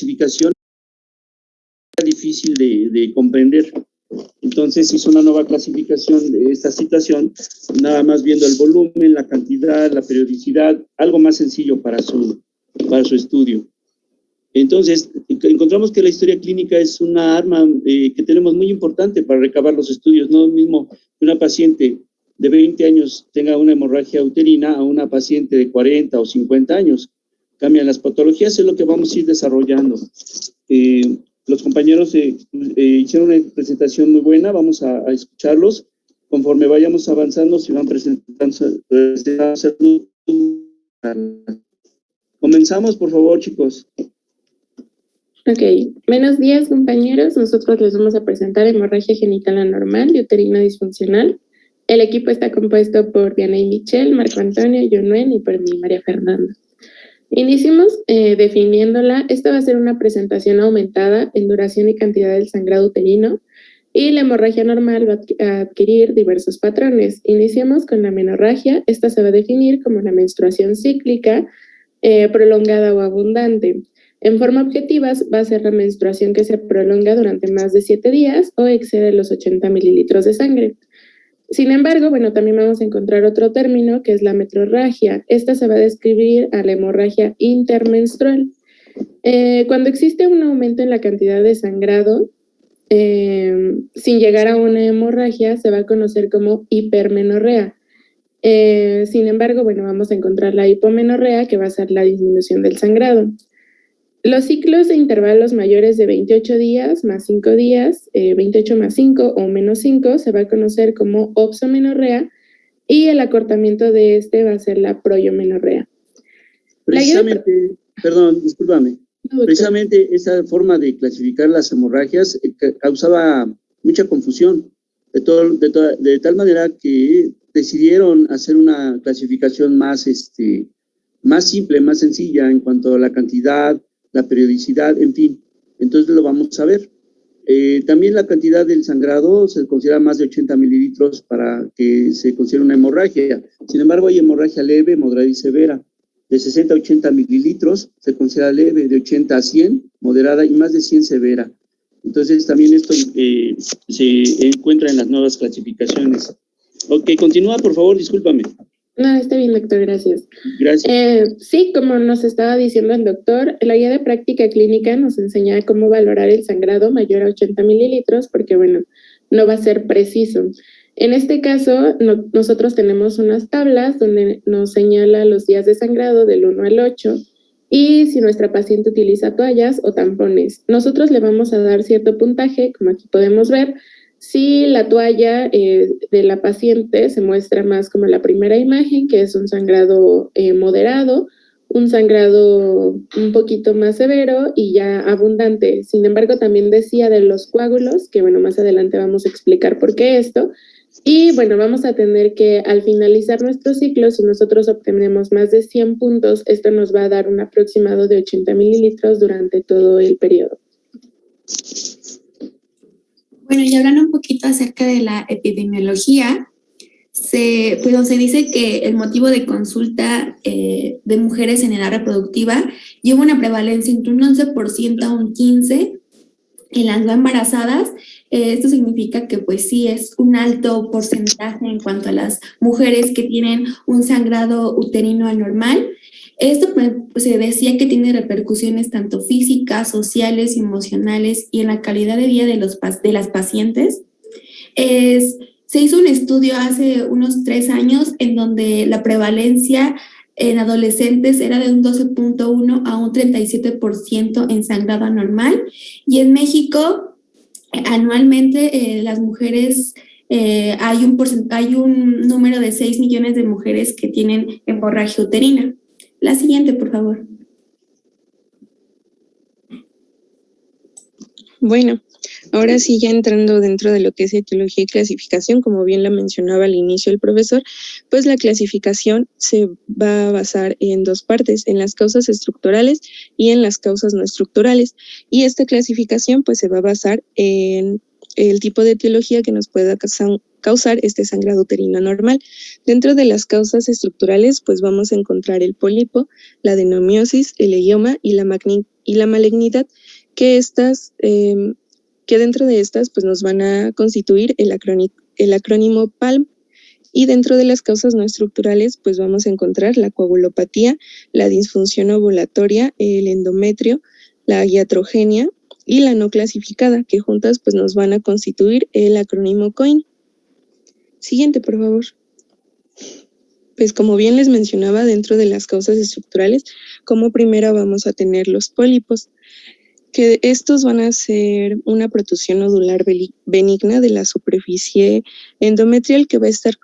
clasificación era difícil de comprender. Entonces hizo una nueva clasificación de esta situación, nada más viendo el volumen, la cantidad, la periodicidad, algo más sencillo para su estudio. Entonces, encontramos que la historia clínica es una arma que tenemos muy importante para recabar los estudios. No es lo mismo que una paciente de 20 años tenga una hemorragia uterina a una paciente de 40 o 50 años. Cambian las patologías, es lo que vamos a ir desarrollando. Los compañeros hicieron una presentación muy buena, vamos a escucharlos. Conforme vayamos avanzando, se van presentando. Comenzamos, por favor, chicos. Ok, buenos días, compañeros. Nosotros les vamos a presentar hemorragia genital anormal y uterina disfuncional. El equipo está compuesto por Diana y Michelle, Marco Antonio, Yunuen y por mí, María Fernanda. Iniciemos definiéndola. Esta va a ser una presentación aumentada en duración y cantidad del sangrado uterino, y la hemorragia normal va a adquirir diversos patrones. Iniciemos con la menorragia. Esta se va a definir como la menstruación cíclica, prolongada o abundante. En forma objetiva va a ser la menstruación que se prolonga durante más de 7 días o excede los 80 mililitros de sangre. Sin embargo, bueno, también vamos a encontrar otro término que es la metrorragia. Esta se va a describir a la hemorragia intermenstrual. Cuando existe un aumento en la cantidad de sangrado, sin llegar a una hemorragia, se va a conocer como hipermenorrea. Sin embargo, bueno, vamos a encontrar la hipomenorrea, que va a ser la disminución del sangrado. Los ciclos de intervalos mayores de 28 días más 5 días, 28 más 5 o menos 5, se va a conocer como opsomenorrea, y el acortamiento de este va a ser la proyomenorrea. Precisamente, perdón, discúlpame. No, precisamente esa forma de clasificar las hemorragias causaba mucha confusión, de tal manera que decidieron hacer una clasificación más simple, más sencilla en cuanto a la cantidad, la periodicidad, en fin. Entonces lo vamos a ver. También la cantidad del sangrado se considera más de 80 mililitros para que se considere una hemorragia. Sin embargo, hay hemorragia leve, moderada y severa. De 60 a 80 mililitros se considera leve, de 80 a 100 moderada y más de 100 severa. Entonces también esto se encuentra en las nuevas clasificaciones. Ok, continúa, por favor, discúlpame. No, está bien, doctor, gracias. Gracias. Sí, como nos estaba diciendo el doctor, la guía de práctica clínica nos enseña cómo valorar el sangrado mayor a 80 mililitros, porque, bueno, no va a ser preciso. En este caso, nosotros tenemos unas tablas donde nos señala los días de sangrado del 1 al 8, y si nuestra paciente utiliza toallas o tampones. Nosotros le vamos a dar cierto puntaje, como aquí podemos ver. Si la toalla de la paciente se muestra más como la primera imagen, que es un sangrado moderado, un sangrado un poquito más severo y ya abundante. Sin embargo, también decía de los coágulos, que bueno, más adelante vamos a explicar por qué esto. Y bueno, vamos a tener que al finalizar nuestro ciclo, si nosotros obtenemos más de 100 puntos, esto nos va a dar un aproximado de 80 mililitros durante todo el periodo. Bueno, y hablando un poquito acerca de la epidemiología, se dice que el motivo de consulta de mujeres en edad reproductiva lleva una prevalencia entre un 11% a un 15% en las no embarazadas. Esto significa que pues sí es un alto porcentaje en cuanto a las mujeres que tienen un sangrado uterino anormal. Esto pues, se decía que tiene repercusiones tanto físicas, sociales, emocionales y en la calidad de vida de las pacientes. Se hizo un estudio hace unos 3 años en donde la prevalencia en adolescentes era de un 12.1 a un 37% en sangrado anormal, y en México anualmente las mujeres hay un número de 6 millones de mujeres que tienen hemorragia uterina. La siguiente, por favor. Bueno, ahora sí, ya entrando dentro de lo que es etiología y clasificación, como bien la mencionaba al inicio el profesor, pues la clasificación se va a basar en 2 partes, en las causas estructurales y en las causas no estructurales. Y esta clasificación pues se va a basar en el tipo de etiología que nos pueda causar este sangrado uterino anormal. Dentro de las causas estructurales, pues vamos a encontrar el pólipo, la adenomiosis, el leioma y la y la malignidad, que dentro de estas pues nos van a constituir el acrónimo PALM. Y dentro de las causas no estructurales, pues vamos a encontrar la coagulopatía, la disfunción ovulatoria, el endometrio, la iatrogenia y la no clasificada, que juntas pues nos van a constituir el acrónimo COIN. Siguiente, por favor. Pues como bien les mencionaba, dentro de las causas estructurales, como primera vamos a tener los pólipos, que estos van a ser una protrusión nodular benigna de la superficie endometrial que va a estar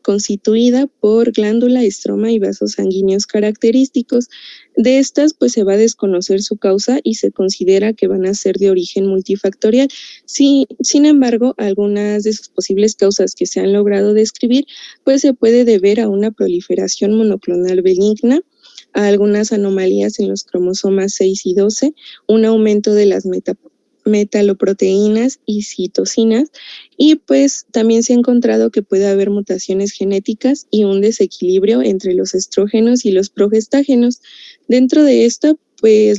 constituida por glándula, estroma y vasos sanguíneos característicos. De estas, pues se va a desconocer su causa y se considera que van a ser de origen multifactorial. Sin embargo, algunas de sus posibles causas que se han logrado describir, pues se puede deber a una proliferación monoclonal benigna, a algunas anomalías en los cromosomas 6 y 12, un aumento de las metaloproteínas y citocinas, y pues también se ha encontrado que puede haber mutaciones genéticas y un desequilibrio entre los estrógenos y los progestágenos. Dentro de esto, pues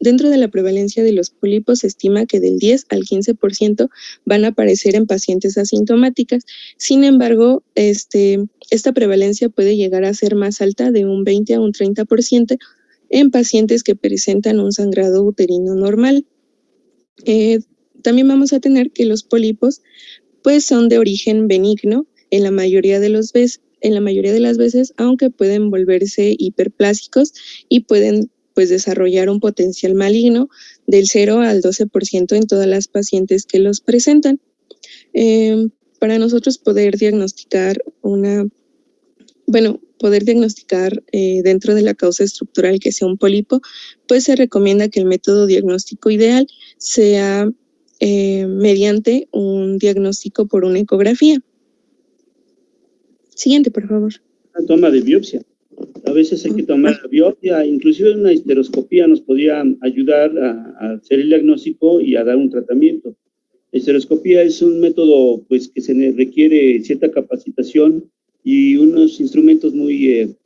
dentro de la prevalencia de los pólipos se estima que del 10 al 15% van a aparecer en pacientes asintomáticas. Sin embargo, esta prevalencia puede llegar a ser más alta, de un 20 a un 30%, en pacientes que presentan un sangrado uterino normal. También vamos a tener que los pólipos pues son de origen benigno en la mayoría de las veces, aunque pueden volverse hiperplásicos y pueden pues desarrollar un potencial maligno del 0 al 12% en todas las pacientes que los presentan. Para nosotros poder diagnosticar dentro de la causa estructural que sea un pólipo, pues se recomienda que el método diagnóstico ideal sea mediante un diagnóstico por una ecografía. Siguiente, por favor. La toma de biopsia. A veces hay que tomar la biopsia, inclusive una histeroscopía nos podría ayudar a hacer el diagnóstico y a dar un tratamiento. La histeroscopía es un método pues que se requiere cierta capacitación y unos instrumentos muy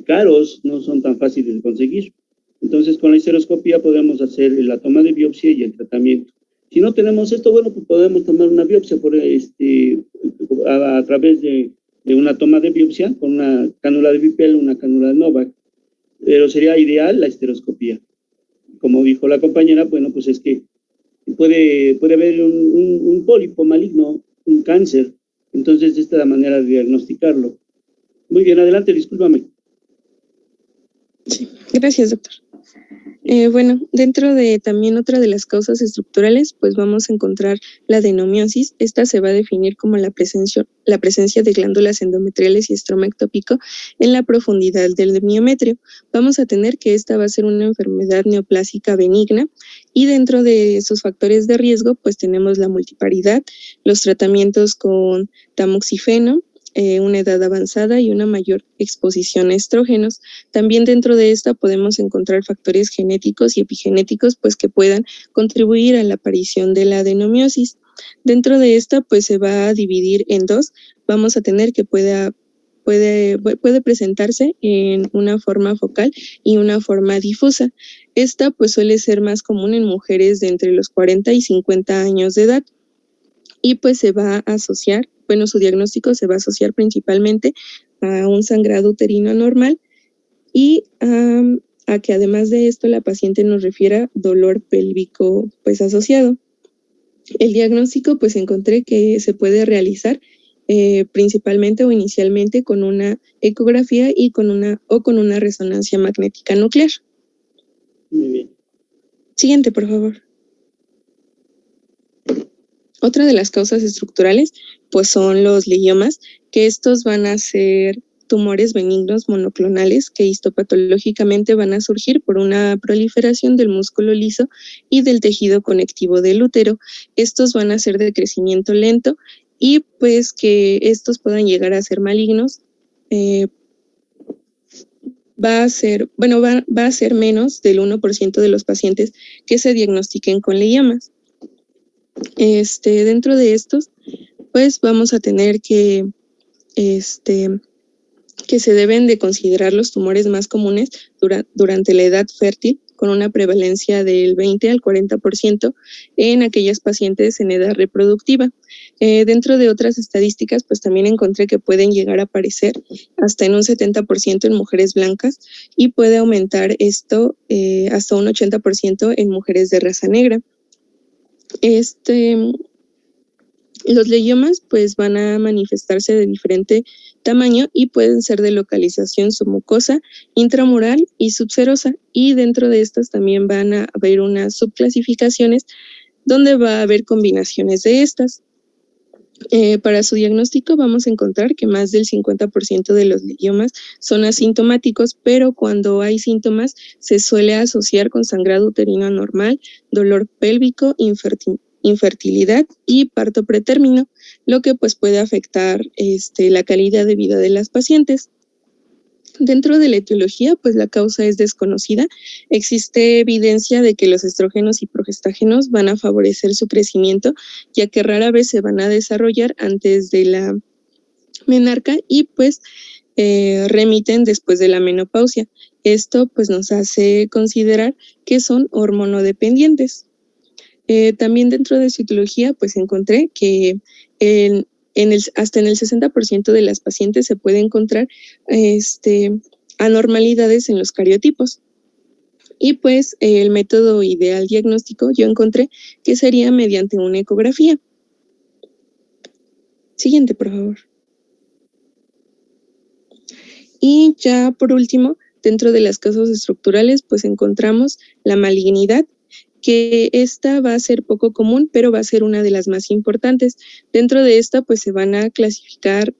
caros, no son tan fáciles de conseguir. Entonces, con la histeroscopía podemos hacer la toma de biopsia y el tratamiento. Si no tenemos esto, bueno, pues podemos tomar una biopsia a través de una toma de biopsia con una cánula de Bipel, una cánula de Novak, pero sería ideal la histeroscopía. Como dijo la compañera, bueno, pues es que puede haber un pólipo maligno, un cáncer, entonces esta es la manera de diagnosticarlo. Muy bien, adelante, discúlpame. Sí, gracias, doctor. Dentro de también otra de las causas estructurales, pues vamos a encontrar la adenomiosis. Esta se va a definir como la presencia de glándulas endometriales y estroma ectópico en la profundidad del miometrio. Vamos a tener que esta va a ser una enfermedad neoplásica benigna, y dentro de esos factores de riesgo, pues tenemos la multiparidad, los tratamientos con tamoxifeno, una edad avanzada y una mayor exposición a estrógenos. También dentro de esta podemos encontrar factores genéticos y epigenéticos pues que puedan contribuir a la aparición de la adenomiosis. Dentro de esta pues se va a dividir en dos. Vamos a tener que puede presentarse en una forma focal y una forma difusa. Esta pues suele ser más común en mujeres de entre los 40 y 50 años de edad, y pues se va a asociar, su diagnóstico se va a asociar principalmente a un sangrado uterino normal y a que además de esto la paciente nos refiera dolor pélvico pues asociado. El diagnóstico pues encontré que se puede realizar principalmente o inicialmente con una ecografía y con una resonancia magnética nuclear. Muy bien. Siguiente, por favor. Otra de las causas estructurales, pues son los gliomas, que estos van a ser tumores benignos monoclonales que histopatológicamente van a surgir por una proliferación del músculo liso y del tejido conectivo del útero. Estos van a ser de crecimiento lento y pues que estos puedan llegar a ser malignos, va a ser menos del 1% de los pacientes que se diagnostiquen con gliomas. Dentro de estos, pues vamos a tener que se deben de considerar los tumores más comunes durante la edad fértil, con una prevalencia del 20 al 40% en aquellas pacientes en edad reproductiva. Dentro de otras estadísticas, pues también encontré que pueden llegar a aparecer hasta en un 70% en mujeres blancas y puede aumentar esto hasta un 80% en mujeres de raza negra. Los leiomas pues van a manifestarse de diferente tamaño y pueden ser de localización submucosa, intramural y subserosa, y dentro de estas también van a haber unas subclasificaciones donde va a haber combinaciones de estas. Para su diagnóstico vamos a encontrar que más del 50% de los leiomas son asintomáticos, pero cuando hay síntomas se suele asociar con sangrado uterino anormal, dolor pélvico, infertilidad y parto pretérmino, lo que pues puede afectar la calidad de vida de las pacientes. Dentro de la etiología, pues la causa es desconocida. Existe evidencia de que los estrógenos y progestágenos van a favorecer su crecimiento, ya que rara vez se van a desarrollar antes de la menarca y pues remiten después de la menopausia. Esto pues nos hace considerar que son hormonodependientes. También dentro de su etiología, pues encontré que hasta en el 60% de las pacientes se puede encontrar anormalidades en los cariotipos. Y pues el método ideal diagnóstico yo encontré que sería mediante una ecografía. Siguiente, por favor. Y ya por último, dentro de las causas estructurales, pues encontramos la malignidad, que esta va a ser poco común, pero va a ser una de las más importantes. Dentro de esta, pues se van a clasificar,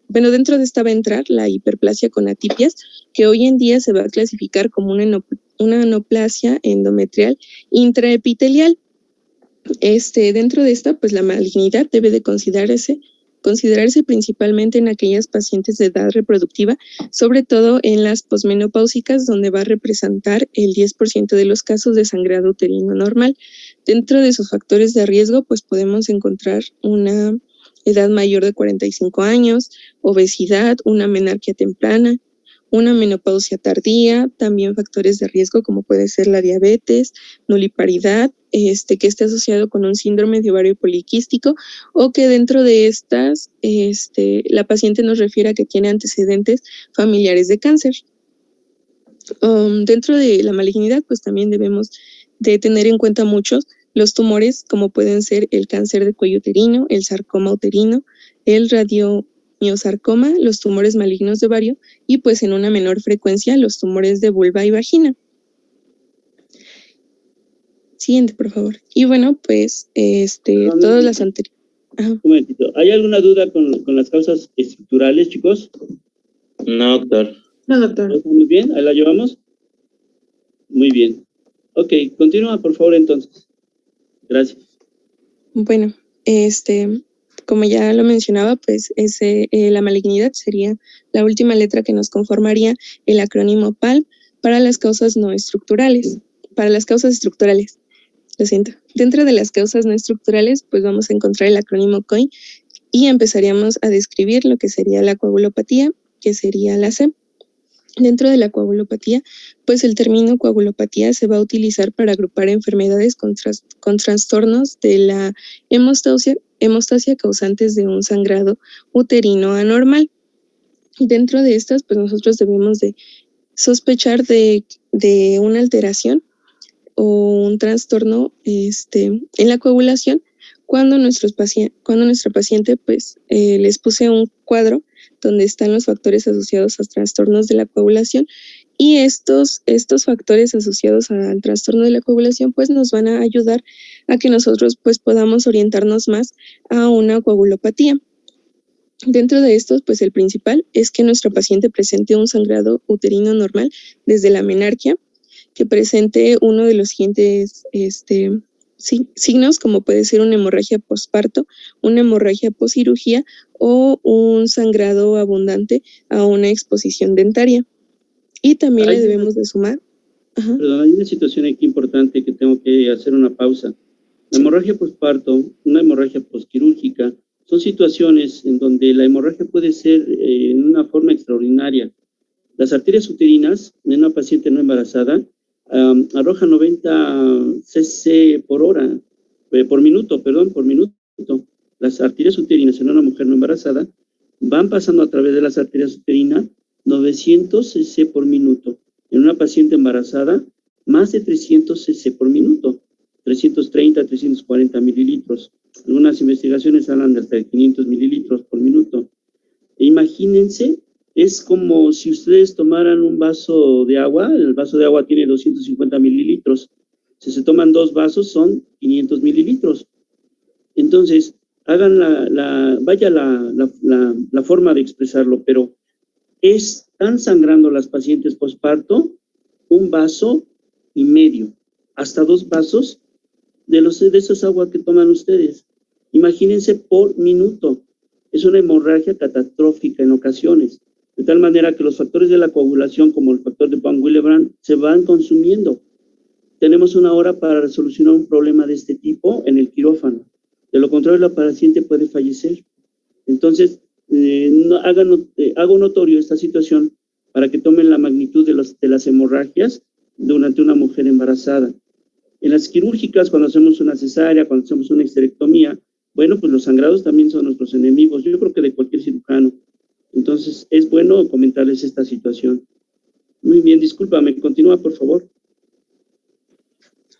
dentro de esta va a entrar la hiperplasia con atipias, que hoy en día se va a clasificar como una anoplasia endometrial intraepitelial. Dentro de esta, pues la malignidad debe de considerarse principalmente en aquellas pacientes de edad reproductiva, sobre todo en las posmenopáusicas, donde va a representar el 10% de los casos de sangrado uterino normal. Dentro de sus factores de riesgo, pues podemos encontrar una edad mayor de 45 años, obesidad, una menarquia temprana, una menopausia tardía, también factores de riesgo como puede ser la diabetes, nuliparidad, que esté asociado con un síndrome de ovario poliquístico, o que dentro de estas la paciente nos refiera que tiene antecedentes familiares de cáncer. Dentro de la malignidad, pues también debemos de tener en cuenta muchos los tumores, como pueden ser el cáncer de cuello uterino, el sarcoma uterino, el radiomiosarcoma, los tumores malignos de ovario y pues en una menor frecuencia los tumores de vulva y vagina. Siguiente, por favor. Y bueno, pues todas las anteriores. Un momentito. ¿Hay alguna duda con las causas estructurales, chicos? No, doctor. No, doctor. ¿Estamos bien? ¿Ahí la llevamos? Muy bien. Ok, continúa, por favor, entonces. Gracias. Bueno, como ya lo mencionaba, pues la malignidad sería la última letra que nos conformaría el acrónimo PALM para las causas no estructurales. Para las causas estructurales. Lo siento. Dentro de las causas no estructurales, pues vamos a encontrar el acrónimo COI y empezaríamos a describir lo que sería la coagulopatía, que sería la C. Dentro de la coagulopatía, pues el término coagulopatía se va a utilizar para agrupar enfermedades con trastornos de la hemostasia causantes de un sangrado uterino anormal. Dentro de estas, pues nosotros debemos de sospechar de una alteración o un trastorno en la coagulación cuando nuestra paciente pues les puse un cuadro donde están los factores asociados a trastornos de la coagulación y estos factores asociados al trastorno de la coagulación pues nos van a ayudar a que nosotros pues podamos orientarnos más a una coagulopatía. Dentro de estos, pues el principal es que nuestra paciente presente un sangrado uterino normal desde la menarquia, que presente uno de los siguientes signos, como puede ser una hemorragia postparto, una hemorragia postcirugía o un sangrado abundante a una exposición dentaria. Y también le debemos de sumar. Ajá. Perdón, hay una situación aquí importante que tengo que hacer una pausa. La hemorragia postparto, una hemorragia postquirúrgica, son situaciones en donde la hemorragia puede ser en una forma extraordinaria. Las arterias uterinas en una paciente no embarazada arroja 90 cc por minuto. Las arterias uterinas en una mujer no embarazada van pasando a través de las arterias uterinas 900 cc por minuto. En una paciente embarazada, más de 300 cc por minuto, 330, 340 mililitros. Algunas investigaciones hablan de hasta 500 mililitros por minuto. E imagínense, es como si ustedes tomaran un vaso de agua, el vaso de agua tiene 250 mililitros. Si se toman 2 vasos, son 500 mililitros. Entonces, hagan la forma de expresarlo, pero están sangrando las pacientes posparto 1,5 vasos, hasta 2 vasos de esas aguas que toman ustedes. Imagínense por minuto. Es una hemorragia catastrófica en ocasiones, de tal manera que los factores de la coagulación, como el factor de von Willebrand, se van consumiendo. Tenemos 1 hora para solucionar un problema de este tipo en el quirófano. De lo contrario, la paciente puede fallecer. Entonces, hago notorio esta situación para que tomen la magnitud de las hemorragias durante una mujer embarazada. En las quirúrgicas, cuando hacemos una cesárea, cuando hacemos una histerectomía, bueno, pues los sangrados también son nuestros enemigos, yo creo que de cualquier cirujano. Entonces, es bueno comentarles esta situación. Muy bien, discúlpame, continúa, por favor.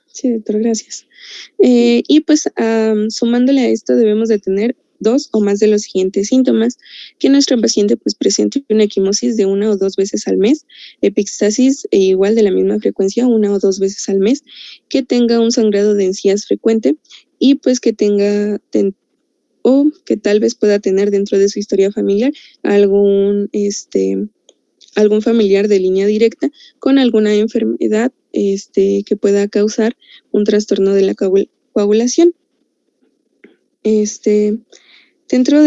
Sí, doctor, gracias. Y pues sumándole a esto debemos de tener 2 o más de los siguientes síntomas: que nuestro paciente pues presente una equimosis de 1 o 2 veces al mes, epistasis igual de la misma frecuencia 1 o 2 veces al mes, que tenga un sangrado de encías frecuente y pues que tenga o que tal vez pueda tener dentro de su historia familiar algún familiar de línea directa con alguna enfermedad que pueda causar un trastorno de la coagulación. Dentro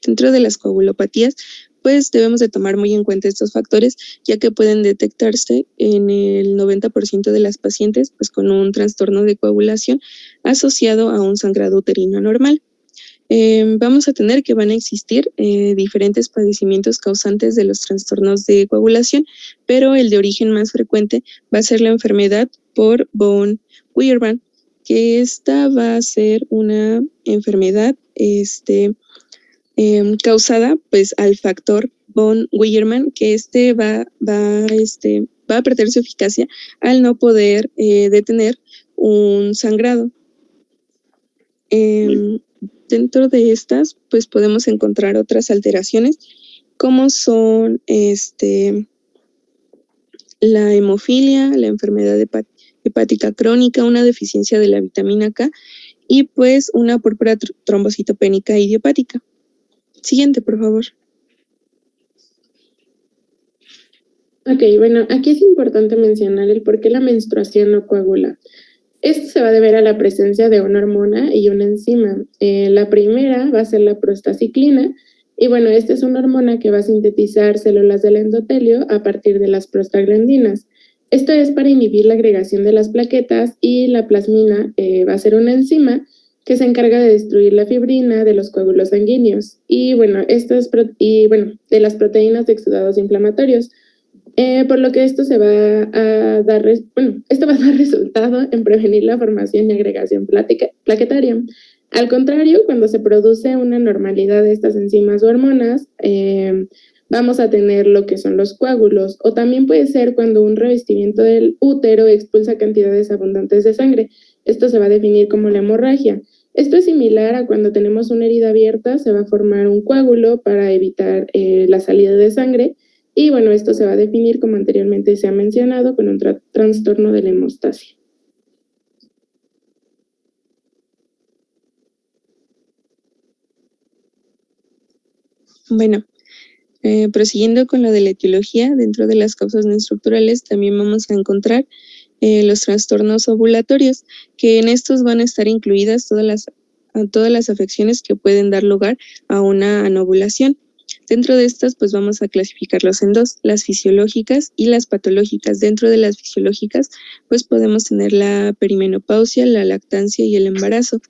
dentro de las coagulopatías, pues debemos de tomar muy en cuenta estos factores, ya que pueden detectarse en el 90% de las pacientes pues con un trastorno de coagulación asociado a un sangrado uterino anormal. Vamos a tener que van a existir diferentes padecimientos causantes de los trastornos de coagulación, pero el de origen más frecuente va a ser la enfermedad por von Willebrand, que esta va a ser una enfermedad causada pues al factor von Willebrand, que va a perder su eficacia al no poder detener un sangrado. Dentro de estas, pues podemos encontrar otras alteraciones, como son la hemofilia, la enfermedad hepática crónica, una deficiencia de la vitamina K y pues una púrpura trombocitopénica idiopática. Siguiente, por favor. Ok, bueno, aquí es importante mencionar el por qué la menstruación no coagula. Esto se va a deber a la presencia de una hormona y una enzima. La primera va a ser la prostaciclina, y bueno, esta es una hormona que va a sintetizar células del endotelio a partir de las prostaglandinas. Esto es para inhibir la agregación de las plaquetas, y la plasmina va a ser una enzima que se encarga de destruir la fibrina de los coágulos sanguíneos y bueno, de las proteínas de exudados inflamatorios. Por lo que esto va a dar resultado en prevenir la formación y agregación plaquetaria. Al contrario, cuando se produce una anormalidad de estas enzimas o hormonas, vamos a tener lo que son los coágulos, o también puede ser cuando un revestimiento del útero expulsa cantidades abundantes de sangre. Esto se va a definir como la hemorragia. Esto es similar a cuando tenemos una herida abierta, se va a formar un coágulo para evitar la salida de sangre. Y bueno, esto se va a definir, como anteriormente se ha mencionado, con un trastorno de la hemostasia. Bueno, prosiguiendo con lo de la etiología, dentro de las causas no estructurales también vamos a encontrar los trastornos ovulatorios, que en estos van a estar incluidas todas las afecciones que pueden dar lugar a una anovulación. Dentro de estas, pues vamos a clasificarlos en dos, las fisiológicas y las patológicas. Dentro de las fisiológicas, pues podemos tener la perimenopausia, la lactancia y el embarazo.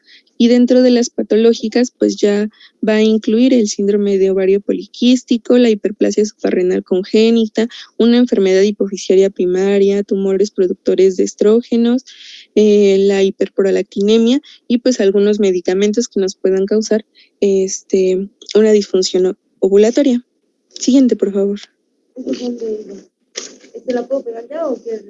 Y dentro de las patológicas, pues ya va a incluir el síndrome de ovario poliquístico, la hiperplasia suprarrenal congénita, una enfermedad hipofisiaria primaria, tumores productores de estrógenos, la hiperprolactinemia y pues algunos medicamentos que nos puedan causar una disfunción ovulatoria. Siguiente, por favor. ¿La puedo pegar ya o qué?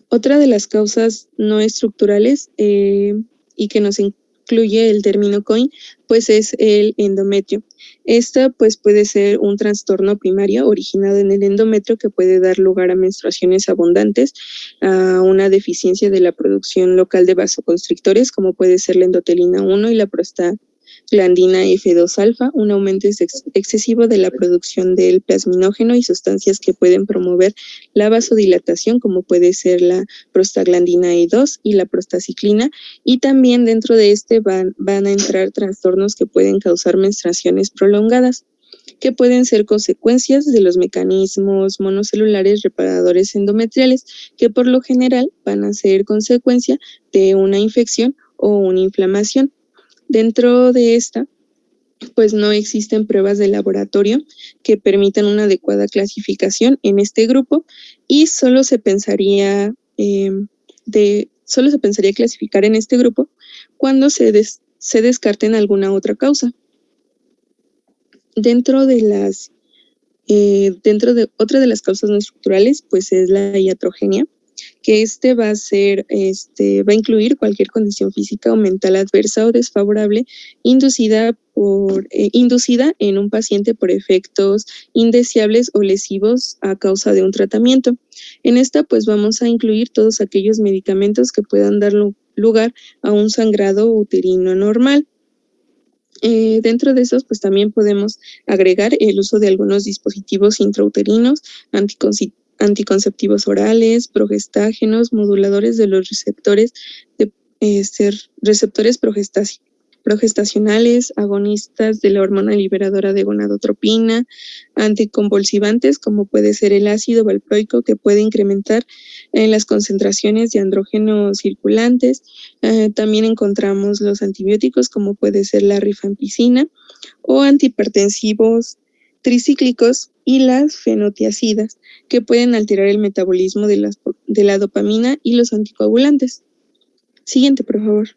Otra de las causas no estructurales y que nos incluye el término COIN, pues es el endometrio. Esta pues puede ser un trastorno primario originado en el endometrio que puede dar lugar a menstruaciones abundantes, a una deficiencia de la producción local de vasoconstrictores, como puede ser la endotelina 1 y la prostaglandina F2-alfa, un aumento excesivo de la producción del plasminógeno y sustancias que pueden promover la vasodilatación, como puede ser la prostaglandina E2 y la prostaciclina, y también dentro de van a entrar trastornos que pueden causar menstruaciones prolongadas, que pueden ser consecuencias de los mecanismos monocelulares reparadores endometriales, que por lo general van a ser consecuencia de una infección o una inflamación. Dentro de esta, pues no existen pruebas de laboratorio que permitan una adecuada clasificación en este grupo y solo se pensaría clasificar en este grupo cuando se descarten alguna otra causa. Dentro de otra de las causas no estructurales, pues es la iatrogenia, que va a incluir cualquier condición física o mental adversa o desfavorable inducida en un paciente por efectos indeseables o lesivos a causa de un tratamiento. En esta, pues vamos a incluir todos aquellos medicamentos que puedan dar lugar a un sangrado uterino anormal. Dentro de esos, pues también podemos agregar el uso de algunos dispositivos intrauterinos, anticonceptivos orales, progestágenos, moduladores de los receptores progestacionales, agonistas de la hormona liberadora de gonadotropina, anticonvulsivantes como puede ser el ácido valproico, que puede incrementar las concentraciones de andrógeno circulantes. También encontramos los antibióticos como puede ser la rifampicina o antihipertensivos tricíclicos y las fenotiacidas, que pueden alterar el metabolismo de la dopamina y los anticoagulantes. Siguiente, por favor.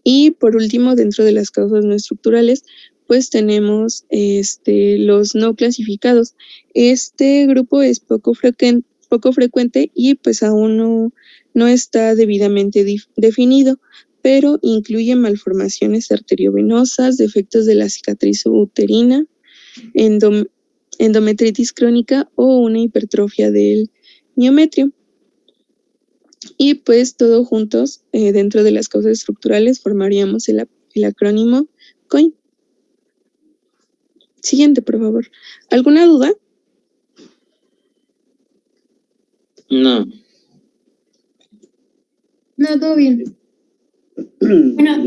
Y por último, dentro de las causas no estructurales, pues tenemos los no clasificados. Este grupo es poco frecuente y pues aún no está debidamente definido, pero incluye malformaciones arteriovenosas, defectos de la cicatriz uterina, endometritis crónica o una hipertrofia del miometrio. Y pues todos juntos, dentro de las causas estructurales, formaríamos el acrónimo COIN. Siguiente, por favor. ¿Alguna duda? No. No, todo bien. Bueno,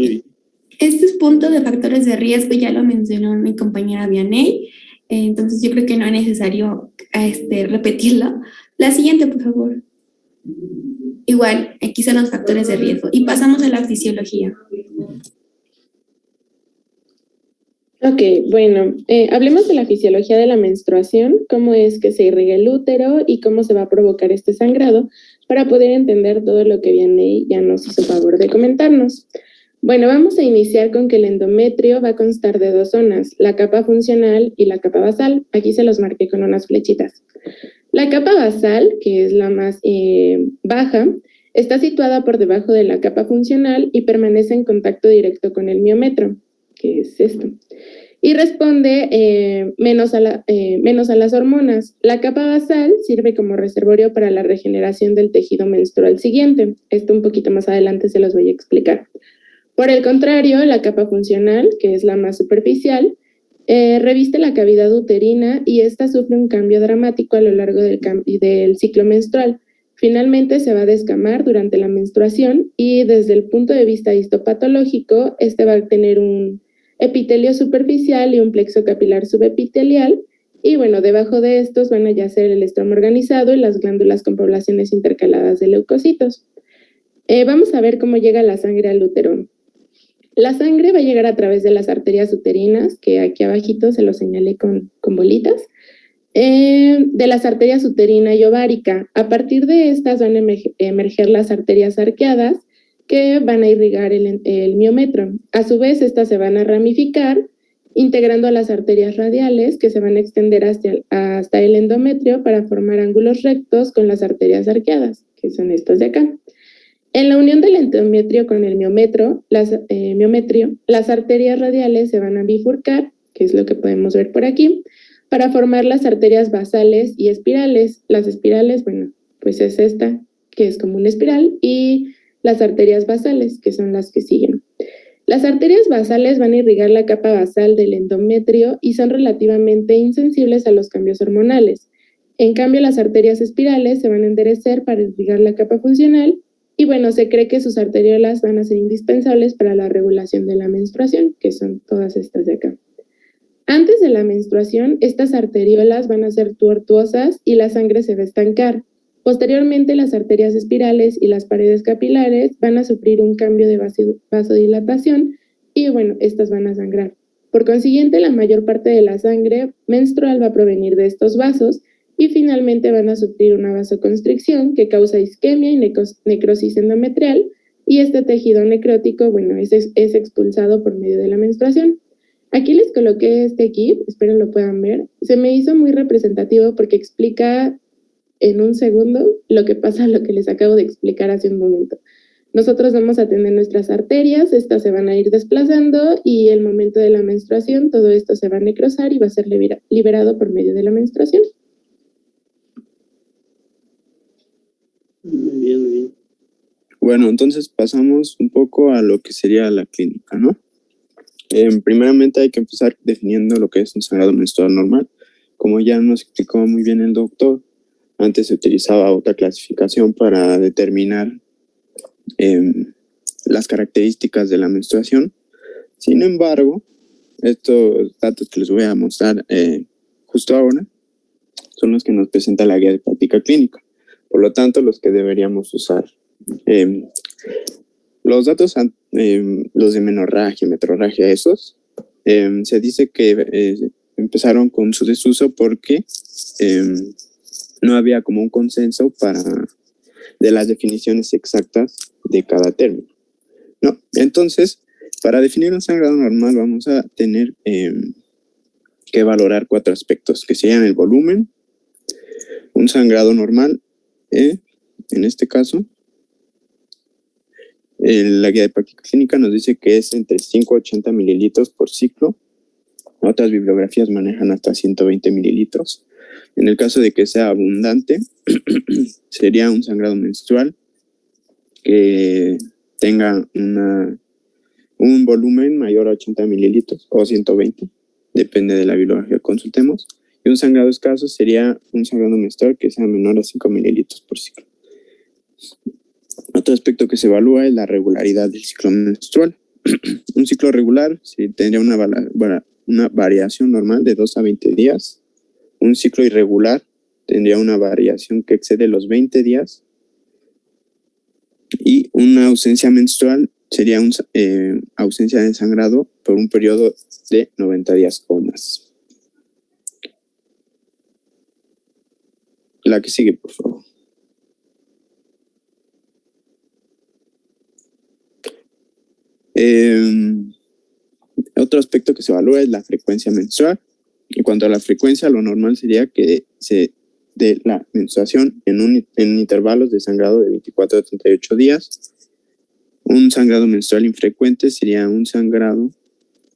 estos puntos de factores de riesgo ya lo mencionó mi compañera Vianey, entonces yo creo que no es necesario repetirlo. La siguiente, por favor. Igual, aquí son los factores de riesgo. Y pasamos a la fisiología. Ok, bueno, hablemos de la fisiología de la menstruación, cómo es que se irriga el útero y cómo se va a provocar este sangrado para poder entender todo lo que Vianey ya nos hizo favor de comentarnos. Bueno, vamos a iniciar con que el endometrio va a constar de dos zonas, la capa funcional y la capa basal. Aquí se los marqué con unas flechitas. La capa basal, que es la más baja, está situada por debajo de la capa funcional y permanece en contacto directo con el miometro, que es esto, y responde menos a las hormonas. La capa basal sirve como reservorio para la regeneración del tejido menstrual siguiente. Esto un poquito más adelante se los voy a explicar. Por el contrario, la capa funcional, que es la más superficial, reviste la cavidad uterina y esta sufre un cambio dramático a lo largo del ciclo menstrual. Finalmente se va a descamar durante la menstruación y desde el punto de vista histopatológico, va a tener un epitelio superficial y un plexo capilar subepitelial. Y bueno, debajo de estos van a yacer el estroma organizado y las glándulas con poblaciones intercaladas de leucocitos. Vamos a ver cómo llega la sangre al útero. La sangre va a llegar a través de las arterias uterinas, que aquí abajito se lo señalé con bolitas, de las arterias uterina y ovárica. A partir de estas van a emerger las arterias arqueadas, que van a irrigar el miometro. A su vez, estas se van a ramificar, integrando a las arterias radiales, que se van a extender hasta el endometrio para formar ángulos rectos con las arterias arqueadas, que son estos de acá. En la unión del endometrio con el miometrio, las arterias radiales se van a bifurcar, que es lo que podemos ver por aquí, para formar las arterias basales y espirales. Las espirales, bueno, pues es esta, que es como una espiral, y las arterias basales, que son las que siguen. Las arterias basales van a irrigar la capa basal del endometrio y son relativamente insensibles a los cambios hormonales. En cambio, las arterias espirales se van a endurecer para irrigar la capa funcional. Y bueno, se cree que sus arteriolas van a ser indispensables para la regulación de la menstruación, que son todas estas de acá. Antes de la menstruación, estas arteriolas van a ser tortuosas y la sangre se va a estancar. Posteriormente, las arterias espirales y las paredes capilares van a sufrir un cambio de vasodilatación y bueno, estas van a sangrar. Por consiguiente, la mayor parte de la sangre menstrual va a provenir de estos vasos y finalmente van a sufrir una vasoconstricción que causa isquemia y necrosis endometrial, y este tejido necrótico, bueno, es expulsado por medio de la menstruación. Aquí les coloqué este GIF, espero lo puedan ver. Se me hizo muy representativo porque explica en un segundo lo que pasa, lo que les acabo de explicar hace un momento. Nosotros vamos a tener nuestras arterias, estas se van a ir desplazando y el momento de la menstruación, todo esto se va a necrosar y va a ser liberado por medio de la menstruación. Muy bien, muy bien. Bueno, entonces pasamos un poco a lo que sería la clínica, ¿no? Primeramente hay que empezar definiendo lo que es un sangrado menstrual normal. Como ya nos explicó muy bien el doctor, antes se utilizaba otra clasificación para determinar las características de la menstruación. Sin embargo, estos datos que les voy a mostrar justo ahora son los que nos presenta la guía de práctica clínica. Por lo tanto, los que deberíamos usar. Los datos, los de menorragia, metrorragia, esos, se dice que empezaron con su desuso porque no había como un consenso de las definiciones exactas de cada término, ¿no? Entonces, para definir un sangrado normal vamos a tener que valorar 4 aspectos, que serían el volumen, un sangrado normal, en este caso, la guía de práctica clínica nos dice que es entre 5 a 80 mililitros por ciclo. Otras bibliografías manejan hasta 120 mililitros. En el caso de que sea abundante, sería un sangrado menstrual que tenga un volumen mayor a 80 mililitros o 120, depende de la bibliografía que consultemos. Y un sangrado escaso sería un sangrado menstrual que sea menor a 5 mililitros por ciclo. Otro aspecto que se evalúa es la regularidad del ciclo menstrual. Un ciclo regular tendría una variación normal de 2 a 20 días. Un ciclo irregular tendría una variación que excede los 20 días. Y una ausencia menstrual sería una ausencia de sangrado por un periodo de 90 días o más. La que sigue, por favor. Otro aspecto que se evalúa es la frecuencia menstrual. En cuanto a la frecuencia, lo normal sería que se dé la menstruación en intervalos de sangrado de 24 a 38 días. Un sangrado menstrual infrecuente sería un sangrado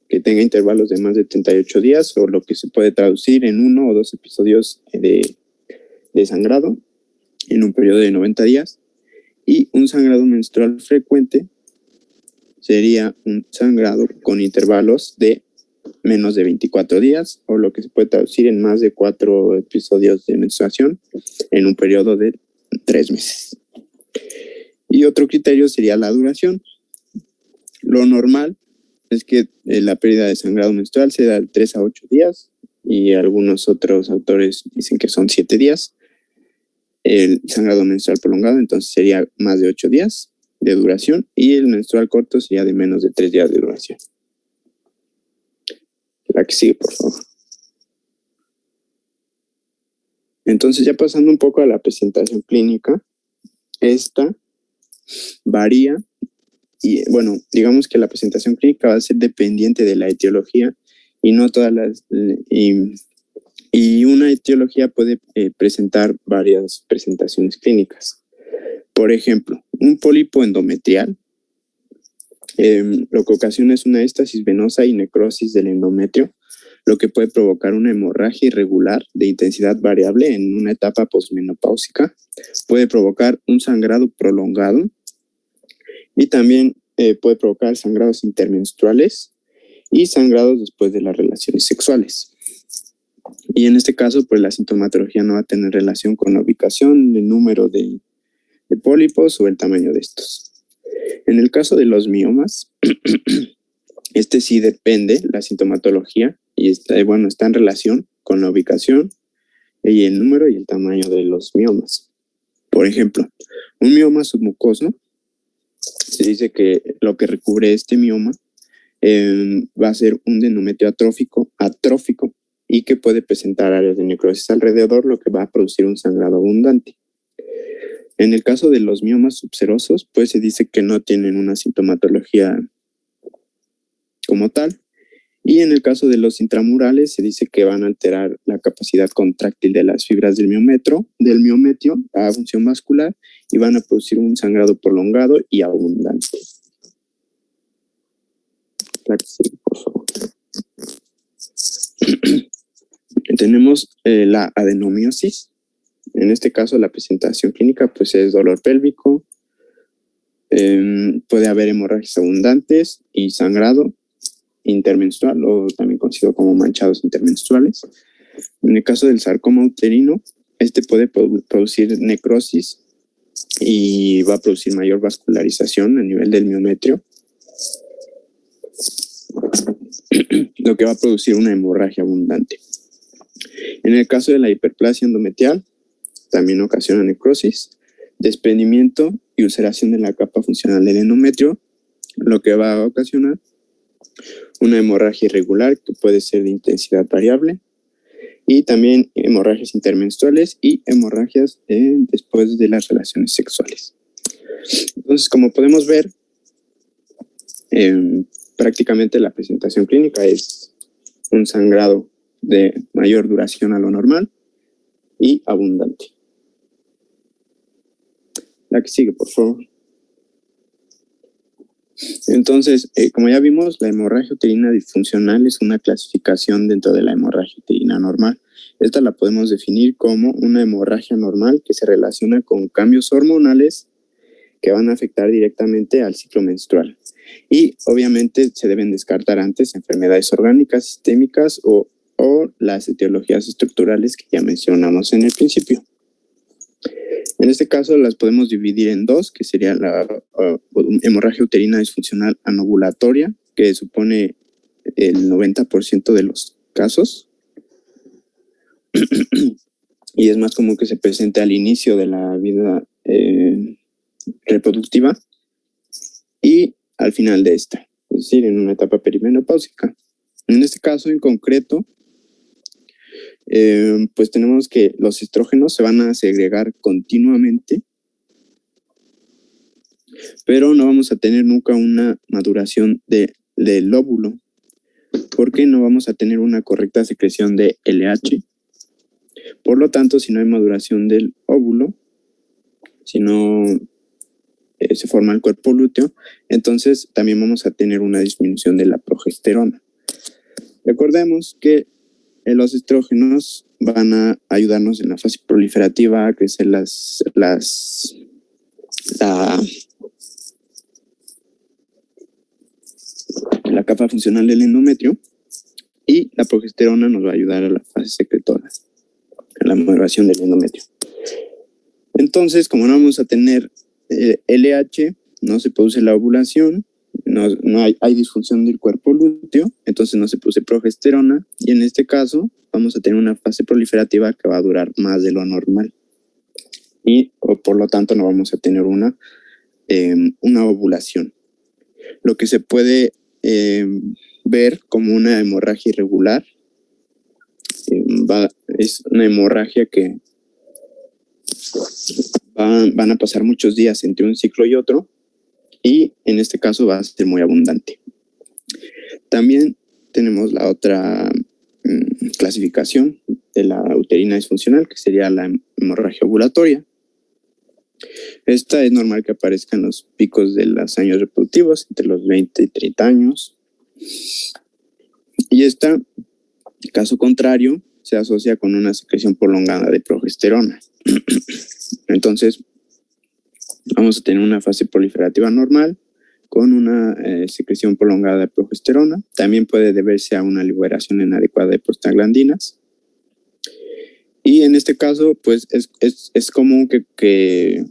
que tenga intervalos de más de 38 días, o lo que se puede traducir en 1 o 2 episodios de sangrado en un periodo de 90 días. Y un sangrado menstrual frecuente sería un sangrado con intervalos de menos de 24 días, o lo que se puede traducir en más de 4 episodios de menstruación en un periodo de 3 meses. Y otro criterio sería la duración. Lo normal es que la pérdida de sangrado menstrual se da de 3 a 8 días y algunos otros autores dicen que son 7 días. El sangrado menstrual prolongado entonces sería más de 8 días de duración y el menstrual corto sería de menos de 3 días de duración. La que sigue, por favor. Entonces, ya pasando un poco a la presentación clínica, esta varía y, bueno, digamos que la presentación clínica va a ser dependiente de la etiología y no todas las... Y una etiología puede presentar varias presentaciones clínicas. Por ejemplo, un pólipo endometrial, lo que ocasiona es una éstasis venosa y necrosis del endometrio, lo que puede provocar una hemorragia irregular de intensidad variable en una etapa posmenopáusica, puede provocar un sangrado prolongado y también puede provocar sangrados intermenstruales y sangrados después de las relaciones sexuales. Y en este caso, pues la sintomatología no va a tener relación con la ubicación, el número de pólipos o el tamaño de estos. En el caso de los miomas, este sí depende la sintomatología y está en relación con la ubicación y el número y el tamaño de los miomas. Por ejemplo, un mioma submucoso, se dice que lo que recubre este mioma va a ser un endometrio atrófico y que puede presentar áreas de necrosis alrededor, lo que va a producir un sangrado abundante. En el caso de los miomas subserosos, pues se dice que no tienen una sintomatología como tal. Y en el caso de los intramurales, se dice que van a alterar la capacidad contráctil de las fibras del miometrio a función vascular y van a producir un sangrado prolongado y abundante. Sí, por favor. Tenemos la adenomiosis. En este caso, la presentación clínica pues es dolor pélvico, puede haber hemorragias abundantes y sangrado intermenstrual, o también conocido como manchados intermenstruales. En el caso del sarcoma uterino, este puede producir necrosis y va a producir mayor vascularización a nivel del miometrio, lo que va a producir una hemorragia abundante. En el caso de la hiperplasia endometrial, también ocasiona necrosis, desprendimiento y ulceración de la capa funcional del endometrio, lo que va a ocasionar una hemorragia irregular que puede ser de intensidad variable y también hemorragias intermenstruales y hemorragias después de las relaciones sexuales. Entonces, como podemos ver, prácticamente la presentación clínica es un sangrado de mayor duración a lo normal y abundante. La que sigue, por favor. Entonces, como ya vimos, la hemorragia uterina disfuncional es una clasificación dentro de la hemorragia uterina normal. Esta la podemos definir como una hemorragia normal que se relaciona con cambios hormonales que van a afectar directamente al ciclo menstrual. Y obviamente se deben descartar antes enfermedades orgánicas, sistémicas o las etiologías estructurales que ya mencionamos en el principio. En este caso las podemos dividir en dos, que sería la hemorragia uterina disfuncional anovulatoria, que supone el 90% de los casos. Y es más común que se presente al inicio de la vida reproductiva y al final de esta, es decir, en una etapa perimenopáusica. En este caso en concreto, pues tenemos que los estrógenos se van a segregar continuamente, pero no vamos a tener nunca una maduración del óvulo, porque no vamos a tener una correcta secreción de LH. Por lo tanto, si no hay maduración del óvulo, si no se forma el cuerpo lúteo, entonces también vamos a tener una disminución de la progesterona. Recordemos que los estrógenos van a ayudarnos en la fase proliferativa a crecer la capa funcional del endometrio, y la progesterona nos va a ayudar a la fase secretora, a la maduración del endometrio. Entonces, como no vamos a tener LH, no se produce la ovulación, hay disfunción del cuerpo lúteo, entonces no se produce progesterona, y en este caso vamos a tener una fase proliferativa que va a durar más de lo normal. Y por lo tanto no vamos a tener una ovulación. Lo que se puede ver como una hemorragia irregular es una hemorragia que van a pasar muchos días entre un ciclo y otro, y en este caso va a ser muy abundante. También tenemos la otra clasificación de la uterina disfuncional, que sería la hemorragia ovulatoria. Esta es normal que aparezca en los picos de los años reproductivos, entre los 20 y 30 años. Y esta, caso contrario, se asocia con una secreción prolongada de progesterona. Entonces, vamos a tener una fase proliferativa normal con una secreción prolongada de progesterona. También puede deberse a una liberación inadecuada de prostaglandinas. Y en este caso, pues es común que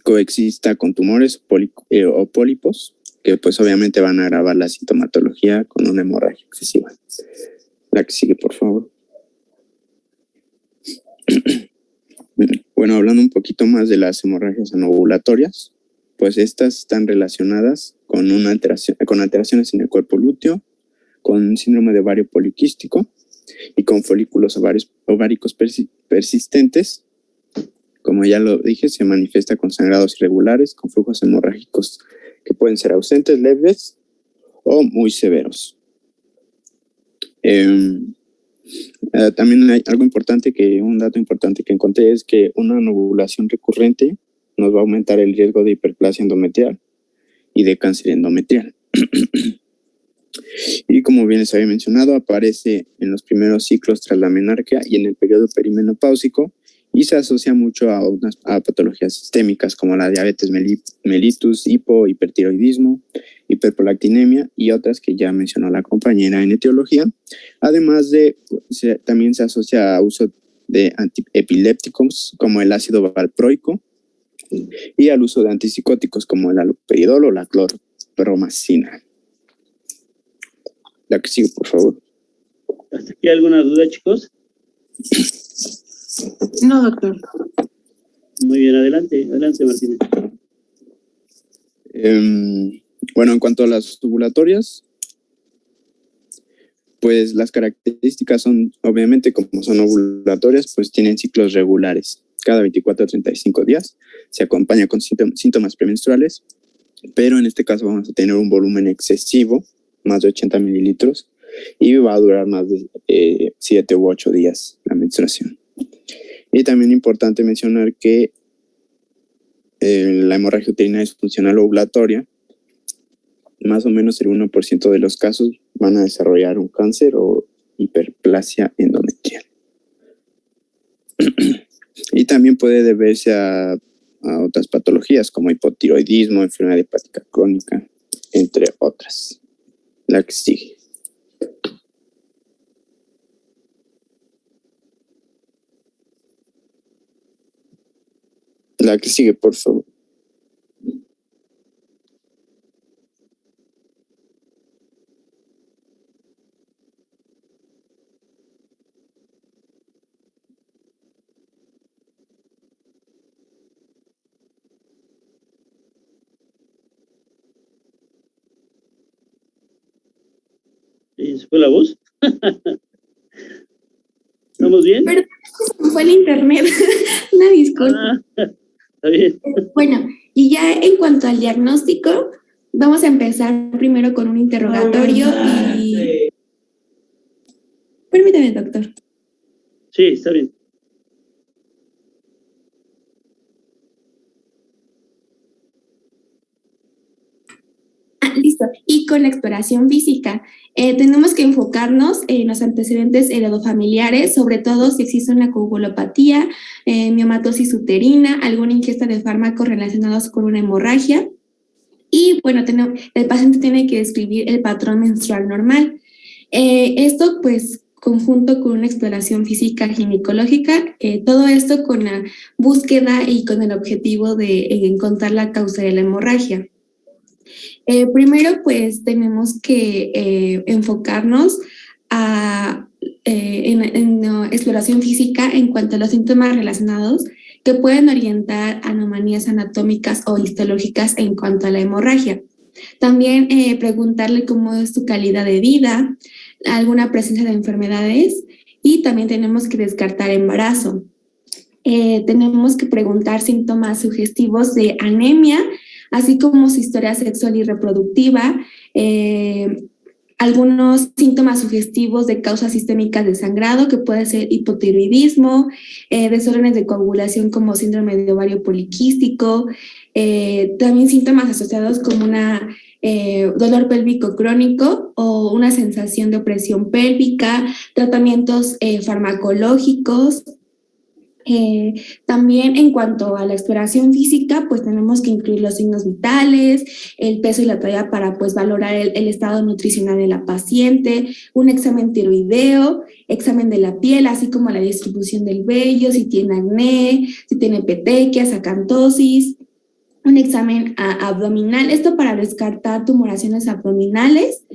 coexista con tumores o pólipos, que pues obviamente van a agravar la sintomatología con una hemorragia excesiva. La que sigue, por favor. Bueno, hablando un poquito más de las hemorragias anovulatorias, pues estas están relacionadas con alteraciones en el cuerpo lúteo, con síndrome de ovario poliquístico y con folículos ováricos persistentes. Como ya lo dije, se manifiesta con sangrados irregulares, con flujos hemorrágicos que pueden ser ausentes, leves o muy severos. También hay un dato importante que encontré es que una anovulación recurrente nos va a aumentar el riesgo de hiperplasia endometrial y de cáncer endometrial. Y como bien les había mencionado, aparece en los primeros ciclos tras la menarquia y en el periodo perimenopáusico, y se asocia mucho a patologías sistémicas como la diabetes mellitus, hipertiroidismo, hiperprolactinemia y otras que ya mencionó la compañera en etiología. Además también se asocia a uso de antiepilépticos como el ácido valproico y al uso de antipsicóticos como el haloperidol o la clorpromacina. La que sigue, por favor. ¿Hasta aquí alguna duda, chicos? No, doctor. Muy bien, adelante Martínez. Bueno, en cuanto a las ovulatorias, pues las características son, obviamente, como son ovulatorias, pues tienen ciclos regulares. Cada 24 a 35 días se acompaña con síntomas premenstruales, pero en este caso vamos a tener un volumen excesivo, más de 80 mililitros, y va a durar más de 7 u 8 días la menstruación. Y también es importante mencionar que la hemorragia uterina disfuncional ovulatoria, más o menos el 1% de los casos van a desarrollar un cáncer o hiperplasia endometrial. Y también puede deberse a otras patologías como hipotiroidismo, enfermedad hepática crónica, entre otras. La que sigue. La que sigue, por favor. ¿Se fue la voz? ¿Estamos bien? Perdón, fue el internet. Una disculpa. Está bien. Bueno, y ya en cuanto al diagnóstico, vamos a empezar primero con un interrogatorio y... Permítame, doctor. Sí, está bien. Listo. Y con la exploración física, tenemos que enfocarnos en los antecedentes heredofamiliares, sobre todo si existe una coagulopatía, miomatosis uterina, alguna ingesta de fármacos relacionados con una hemorragia. Y bueno, el paciente tiene que describir el patrón menstrual normal. Esto pues conjunto con una exploración física ginecológica, todo esto con la búsqueda y con el objetivo de encontrar la causa de la hemorragia. Primero, pues tenemos que enfocarnos en exploración física en cuanto a los síntomas relacionados que pueden orientar anomalías anatómicas o histológicas en cuanto a la hemorragia. También preguntarle cómo es su calidad de vida, alguna presencia de enfermedades, y también tenemos que descartar embarazo. Tenemos que preguntar síntomas sugestivos de anemia, así como su historia sexual y reproductiva, algunos síntomas sugestivos de causas sistémicas de sangrado, que puede ser hipotiroidismo, desórdenes de coagulación como síndrome de ovario poliquístico, también síntomas asociados como una dolor pélvico crónico o una sensación de opresión pélvica, tratamientos farmacológicos. También en cuanto a la exploración física, pues tenemos que incluir los signos vitales, el peso y la talla para pues valorar el estado nutricional de la paciente, un examen tiroideo, examen de la piel, así como la distribución del vello, si tiene acné, si tiene petequias, acantosis, un examen abdominal, esto para descartar tumoraciones abdominales.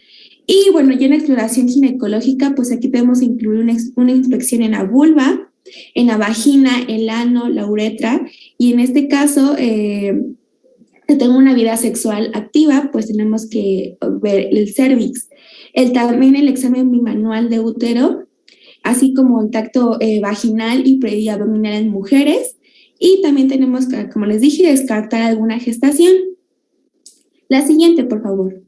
Y bueno, ya en exploración ginecológica, pues aquí podemos incluir una inspección en la vulva, en la vagina, el ano, la uretra, y en este caso, si tengo una vida sexual activa, pues tenemos que ver el cervix. También el examen bimanual de útero, así como el tacto vaginal y abdominal en mujeres, y también tenemos que, como les dije, descartar alguna gestación. La siguiente, por favor.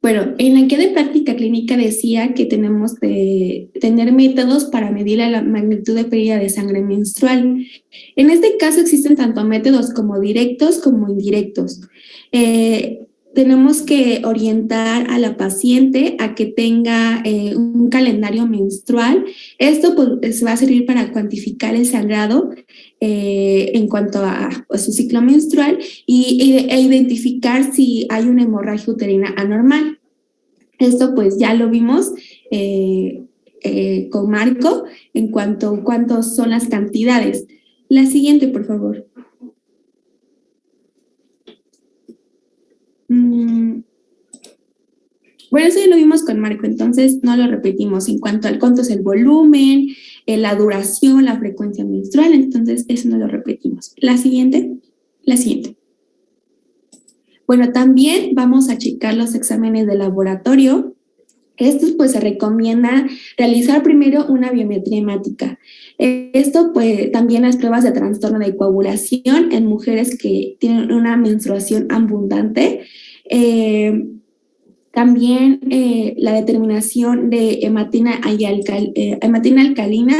Bueno, en la guía de práctica clínica decía que tenemos que tener métodos para medir la magnitud de pérdida de sangre menstrual. En este caso existen tanto métodos como directos como indirectos. Tenemos que orientar a la paciente a que tenga un calendario menstrual. Esto pues, va a servir para cuantificar el sangrado en cuanto a su ciclo menstrual e identificar si hay una hemorragia uterina anormal. Esto pues ya lo vimos con Marco en cuanto a cuántos son las cantidades. La siguiente, por favor. Bueno, eso ya lo vimos con Marco, entonces no lo repetimos en cuanto al cuánto es el volumen, la duración, la frecuencia menstrual, entonces eso no lo repetimos. La siguiente. Bueno, también vamos a checar los exámenes de laboratorio. Estos pues se recomienda realizar primero una biometría hemática. Esto pues también las pruebas de trastorno de coagulación en mujeres que tienen una menstruación abundante. También la determinación de hematina alcalina,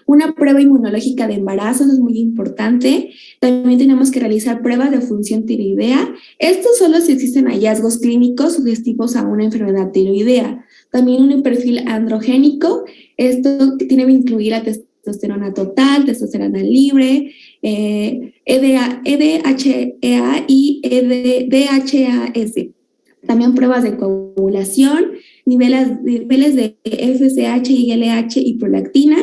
una prueba inmunológica de embarazo, eso es muy importante. También tenemos que realizar pruebas de función tiroidea. Esto solo si existen hallazgos clínicos sugestivos a una enfermedad tiroidea. También un perfil androgénico. Esto tiene que incluir la testosterona total, testosterona libre, EDHEA y DHAS. También pruebas de coagulación, niveles de FSH y LH y prolactina.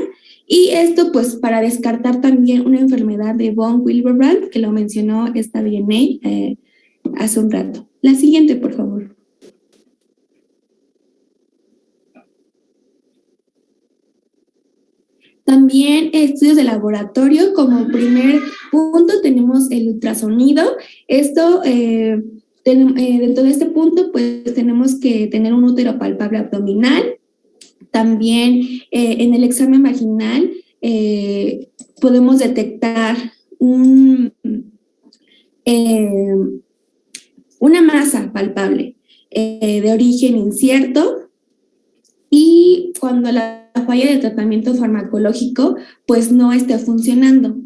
Y esto pues para descartar también una enfermedad de von Willebrand, que lo mencionó esta DNA hace un rato. La siguiente, por favor. También estudios de laboratorio. Como primer punto tenemos el ultrasonido. Esto, dentro de este punto, pues tenemos que tener un útero palpable abdominal. También en el examen vaginal podemos detectar una masa palpable de origen incierto, y cuando la falla de tratamiento farmacológico pues no esté funcionando.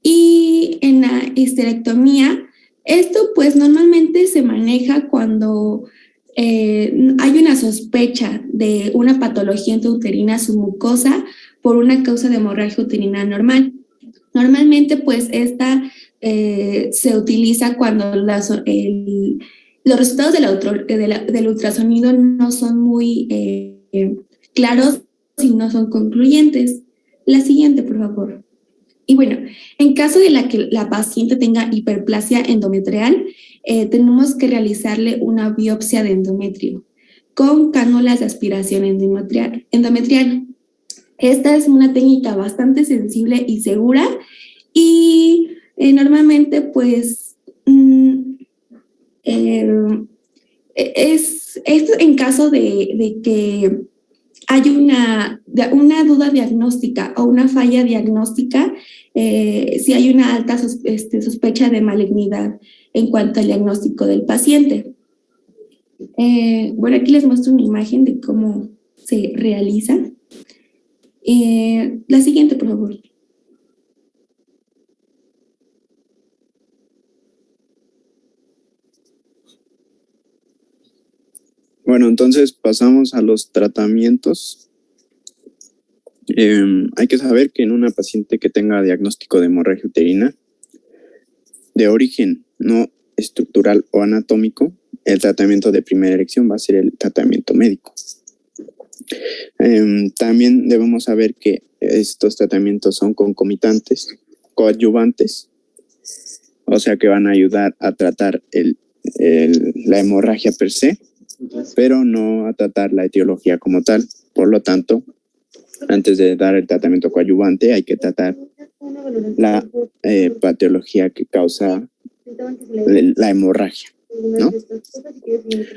Y en la histerectomía, esto pues normalmente se maneja cuando hay una sospecha de una patología intrauterina submucosa por una causa de hemorragia uterina normal. Normalmente, pues, esta se utiliza cuando los resultados del ultrasonido no son muy claros y no son concluyentes. La siguiente, por favor. Y bueno, en caso de que la paciente tenga hiperplasia endometrial, tenemos que realizarle una biopsia de endometrio con cánulas de aspiración endometrial. Esta es una técnica bastante sensible y segura y normalmente pues esto en caso de que hay una duda diagnóstica o una falla diagnóstica, si hay una alta sospecha de malignidad en cuanto al diagnóstico del paciente. Bueno, aquí les muestro una imagen de cómo se realiza. La siguiente, por favor. Bueno, entonces pasamos a los tratamientos. Hay que saber que en una paciente que tenga diagnóstico de hemorragia uterina de origen no estructural o anatómico, el tratamiento de primera elección va a ser el tratamiento médico. También debemos saber que estos tratamientos son concomitantes, coadyuvantes, o sea que van a ayudar a tratar la hemorragia per se, pero no a tratar la etiología como tal. Por lo tanto, antes de dar el tratamiento coadyuvante hay que tratar la patología que causa la hemorragia, ¿no?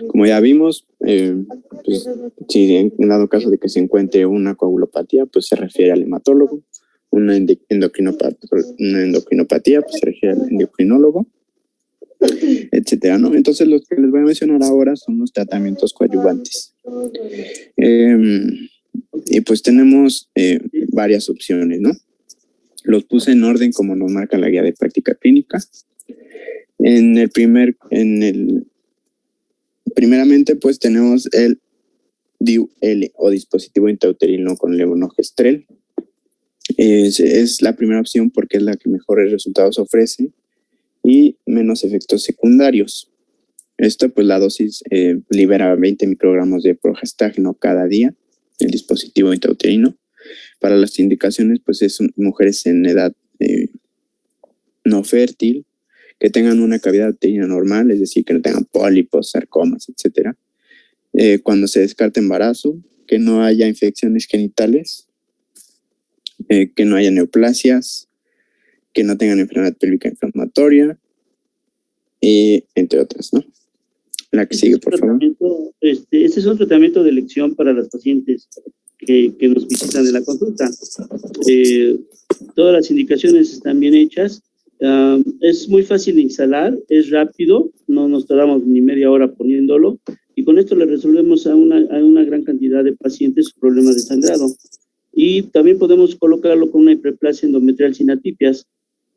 Como ya vimos, pues, si en dado caso de que se encuentre una coagulopatía, pues se refiere al hematólogo. Una endocrinopatía, pues se refiere al endocrinólogo, etcétera, ¿no? Entonces, los que les voy a mencionar ahora son los tratamientos coadyuvantes. Y pues tenemos varias opciones, ¿no? Los puse en orden como nos marca la guía de práctica clínica. Primeramente, pues tenemos el DIU-L o dispositivo intrauterino con levonorgestrel. Es la primera opción porque es la que mejores resultados ofrece y menos efectos secundarios. Esto, pues la dosis libera 20 microgramos de progestágeno cada día, el dispositivo intrauterino. Para las indicaciones, pues es mujeres en edad no fértil, que tengan una cavidad uterina normal, es decir, que no tengan pólipos, sarcomas, etcétera. Cuando se descarta embarazo, que no haya infecciones genitales, que no haya neoplasias, que no tengan enfermedad pélvica inflamatoria, entre otras, ¿no? La que sigue, por favor. Este es un tratamiento de elección para las pacientes que nos visitan en la consulta. Todas las indicaciones están bien hechas. Es muy fácil de instalar, es rápido, no nos tardamos ni media hora poniéndolo, y con esto le resolvemos a una gran cantidad de pacientes su problema de sangrado. Y también podemos colocarlo con una hiperplasia endometrial sin atipias,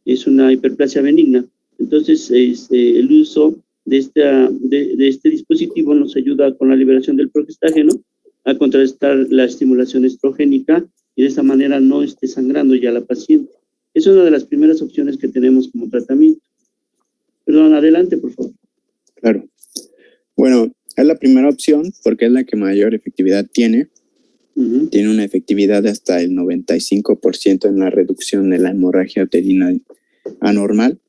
es una hiperplasia benigna. Entonces, el uso de este dispositivo nos ayuda con la liberación del progestágeno a contrarrestar la estimulación estrogénica y de esta manera no esté sangrando ya la paciente. Es una de las primeras opciones que tenemos como tratamiento. Perdón, adelante, por favor. Claro. Bueno, es la primera opción porque es la que mayor efectividad tiene. Tiene una efectividad de hasta el 95% en la reducción de la hemorragia uterina anormal.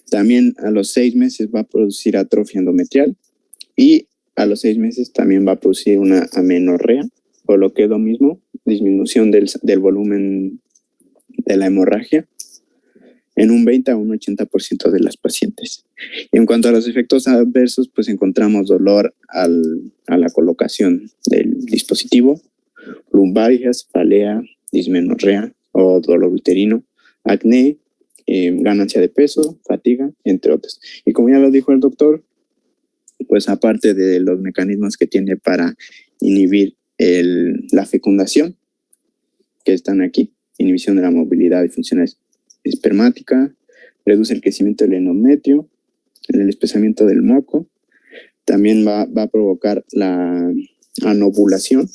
También a los 6 meses va a producir atrofia endometrial y a los 6 meses también va a producir una amenorrea, o lo que es lo mismo, disminución del volumen de la hemorragia en un 20 a un 80% de las pacientes. Y en cuanto a los efectos adversos, pues encontramos dolor a la colocación del dispositivo, lumbalgia, cefalea, dismenorrea o dolor uterino, acné, ganancia de peso, fatiga, entre otros. Y como ya lo dijo el doctor, pues aparte de los mecanismos que tiene para inhibir la fecundación, que están aquí, inhibición de la movilidad y función espermática, reduce el crecimiento del endometrio, el espesamiento del moco, también va a provocar la anovulación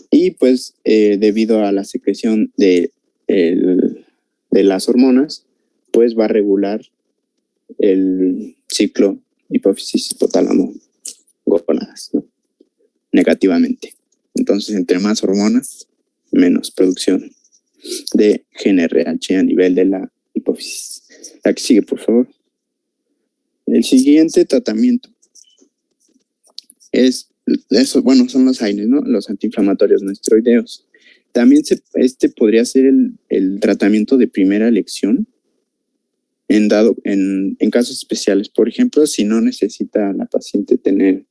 y pues debido a la secreción de las hormonas, pues va a regular el ciclo hipófisis hipotálamo gónadas, ¿no? Negativamente. Entonces, entre más hormonas, menos producción de GnRH a nivel de la hipófisis. La que sigue, por favor. El siguiente tratamiento es eso, bueno, son los AINES, ¿no? Los antiinflamatorios no esteroideos. También podría ser el tratamiento de primera elección en casos especiales. Por ejemplo, si no necesita la paciente tener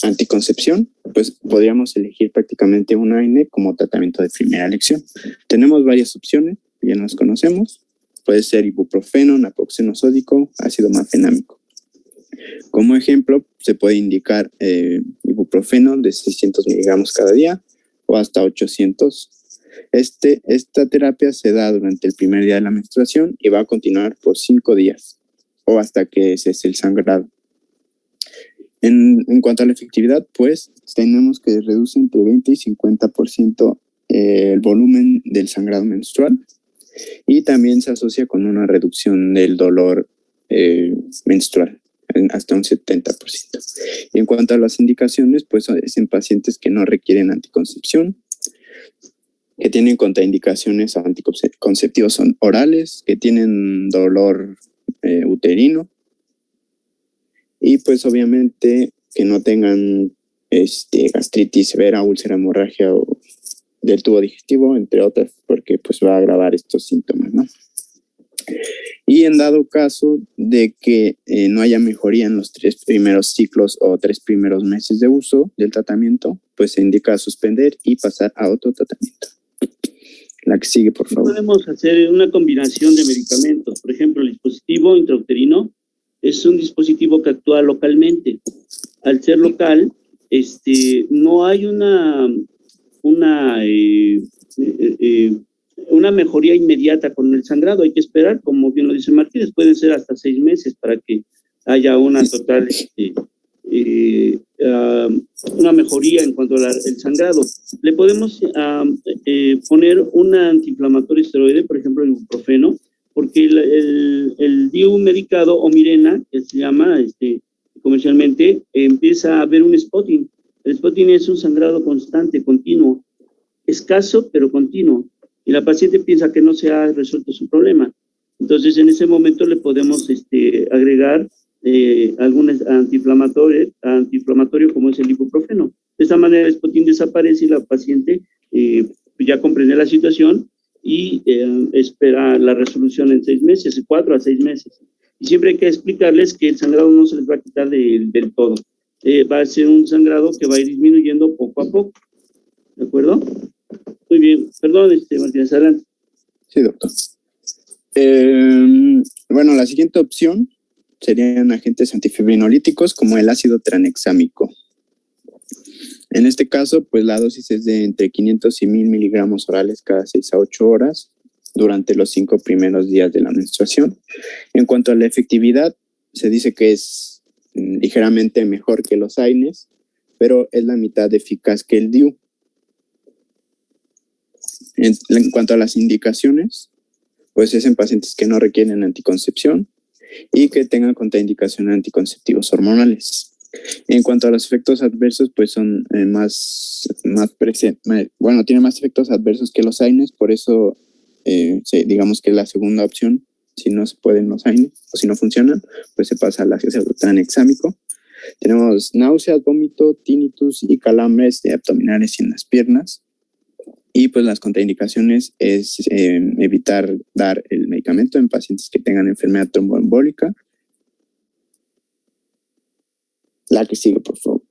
anticoncepción, pues podríamos elegir prácticamente un AINE como tratamiento de primera elección. Tenemos varias opciones, ya las conocemos. Puede ser ibuprofeno, naproxeno sódico, ácido mafenámico. Como ejemplo, se puede indicar ibuprofeno de 600 miligramos cada día o hasta 800. Esta terapia se da durante el primer día de la menstruación y va a continuar por 5 días o hasta que cese el sangrado. En cuanto a la efectividad, pues tenemos que reduce entre 20 y 50% el volumen del sangrado menstrual y también se asocia con una reducción del dolor menstrual hasta un 70%. Y en cuanto a las indicaciones, pues es en pacientes que no requieren anticoncepción, que tienen contraindicaciones a anticonceptivos orales, que tienen dolor uterino y pues obviamente que no tengan gastritis severa, úlcera, hemorragia o del tubo digestivo, entre otras, porque pues va a agravar estos síntomas, ¿no? Y en dado caso de que no haya mejoría en los 3 primeros ciclos o 3 primeros meses de uso del tratamiento, pues se indica suspender y pasar a otro tratamiento. La que sigue, por favor. Podemos hacer una combinación de medicamentos. Por ejemplo, el dispositivo intrauterino es un dispositivo que actúa localmente. Al ser local, no hay una mejoría inmediata con el sangrado. Hay que esperar, como bien lo dice Martínez, pueden ser hasta 6 meses para que haya una total una mejoría en cuanto al sangrado. Le podemos poner un antiinflamatorio esteroide, por ejemplo el ibuprofeno, porque el DIU medicado o Mirena, que se llama comercialmente, empieza a haber un spotting. El spotting es un sangrado constante, continuo, escaso pero continuo, y la paciente piensa que no se ha resuelto su problema. Entonces en ese momento le podemos agregar algún antiinflamatorio como es el ibuprofeno. De esta manera el spotting desaparece y la paciente ya comprende la situación y espera la resolución en 6 meses, 4 a 6 meses. Y siempre hay que explicarles que el sangrado no se les va a quitar del todo. Va a ser un sangrado que va a ir disminuyendo poco a poco. ¿De acuerdo? Muy bien. Perdón, Martínez, adelante. Sí, doctor. Bueno, la siguiente opción serían agentes antifibrinolíticos como el ácido tranexámico. En este caso, pues la dosis es de entre 500 y 1000 miligramos orales cada 6 a 8 horas durante los 5 primeros días de la menstruación. En cuanto a la efectividad, se dice que es ligeramente mejor que los AINES, pero es la mitad eficaz que el DIU. En cuanto a las indicaciones, pues es en pacientes que no requieren anticoncepción y que tengan contraindicación a anticonceptivos hormonales. En cuanto a los efectos adversos, pues son tienen más efectos adversos que los AINES, por eso digamos que es la segunda opción. Si no se pueden los AINES o si no funcionan, pues se pasa al ácido tranexámico. Tenemos náuseas, vómito, tinnitus y calambres abdominales y en las piernas. Y pues las contraindicaciones es evitar dar el medicamento en pacientes que tengan enfermedad tromboembólica. La que sigue, por favor.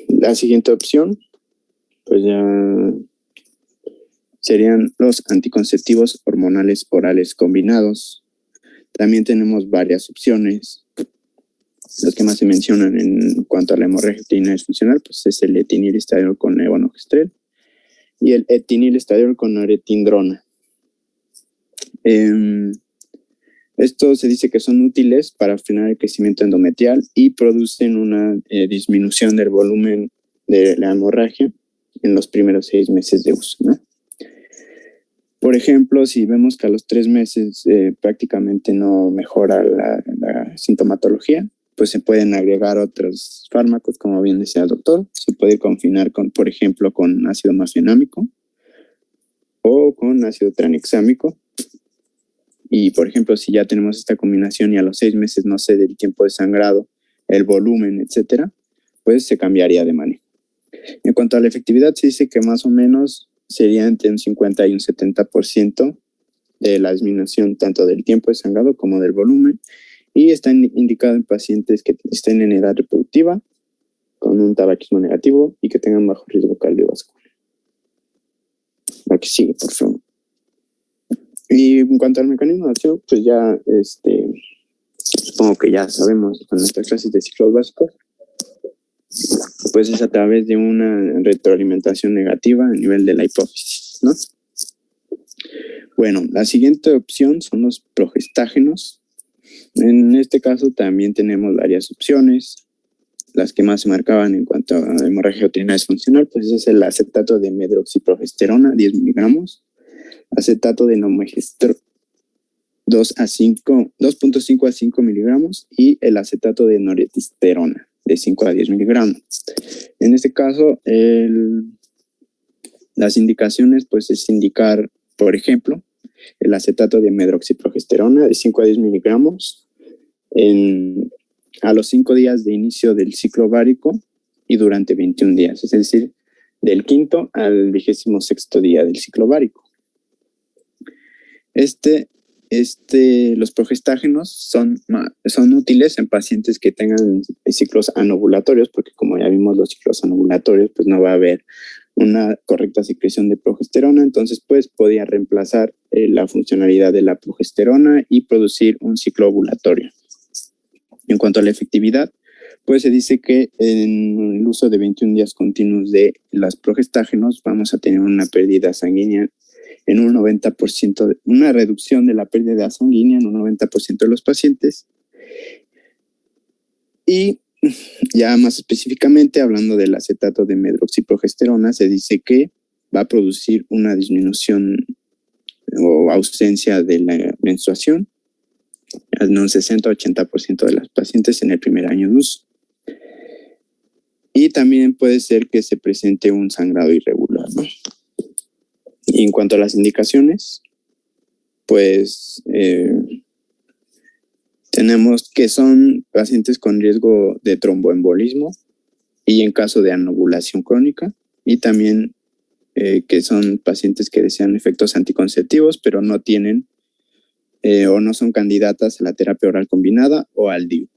La siguiente opción, pues ya serían los anticonceptivos hormonales orales combinados. También tenemos varias opciones. Los que más se mencionan en cuanto a la hemorragia uterina disfuncional, pues es el etinilestadiol con levonorgestrel y el etinilestadiol con noretindrona. Esto se dice que son útiles para frenar el crecimiento endometrial y producen una disminución del volumen de la hemorragia en los primeros 6 meses de uso, ¿no? Por ejemplo, si vemos que a los 3 meses prácticamente no mejora la sintomatología, pues se pueden agregar otros fármacos, como bien decía el doctor. Se puede confinar con, por ejemplo, con ácido mafenámico o con ácido tranexámico. Y, por ejemplo, si ya tenemos esta combinación y a los 6 meses no sé del tiempo de sangrado, el volumen, etcétera, pues se cambiaría de manejo. En cuanto a la efectividad, se dice que más o menos sería entre un 50 y un 70% de la disminución tanto del tiempo de sangrado como del volumen, y está indicado en pacientes que estén en edad reproductiva, con un tabaquismo negativo y que tengan bajo riesgo cardiovascular. La que sigue, por favor. Y en cuanto al mecanismo de acción, pues ya supongo que ya sabemos con nuestras clases de ciclos básicos, pues es a través de una retroalimentación negativa a nivel de la hipófisis, ¿no? Bueno, la siguiente opción son los progestágenos. En este caso también tenemos varias opciones. Las que más se marcaban en cuanto a hemorragia uterina disfuncional, pues es el acetato de medroxiprogesterona, 10 miligramos, acetato de nomegestrol 2.5 a 5 miligramos y el acetato de noretisterona de 5 a 10 miligramos. En este caso, las indicaciones pues es indicar, por ejemplo, el acetato de medroxiprogesterona de 5 a 10 miligramos a los 5 días de inicio del ciclo ovárico y durante 21 días, es decir, del 5º al 26º día del ciclo ovárico. Los progestágenos son útiles en pacientes que tengan ciclos anovulatorios, porque como ya vimos, los ciclos anovulatorios, pues no va a haber una correcta secreción de progesterona, entonces pues podía reemplazar la funcionalidad de la progesterona y producir un ciclo ovulatorio. En cuanto a la efectividad, pues se dice que en el uso de 21 días continuos de los progestágenos vamos a tener una pérdida sanguínea en un 90%, una reducción de la pérdida sanguínea en un 90% de los pacientes. Y ya más específicamente, hablando del acetato de medroxiprogesterona, se dice que va a producir una disminución o ausencia de la menstruación en un 60-80% de las pacientes en el primer año de uso. Y también puede ser que se presente un sangrado irregular, ¿no? Y en cuanto a las indicaciones, pues tenemos que son pacientes con riesgo de tromboembolismo y en caso de anovulación crónica, y también que son pacientes que desean efectos anticonceptivos, pero no tienen o no son candidatas a la terapia oral combinada o al DIU.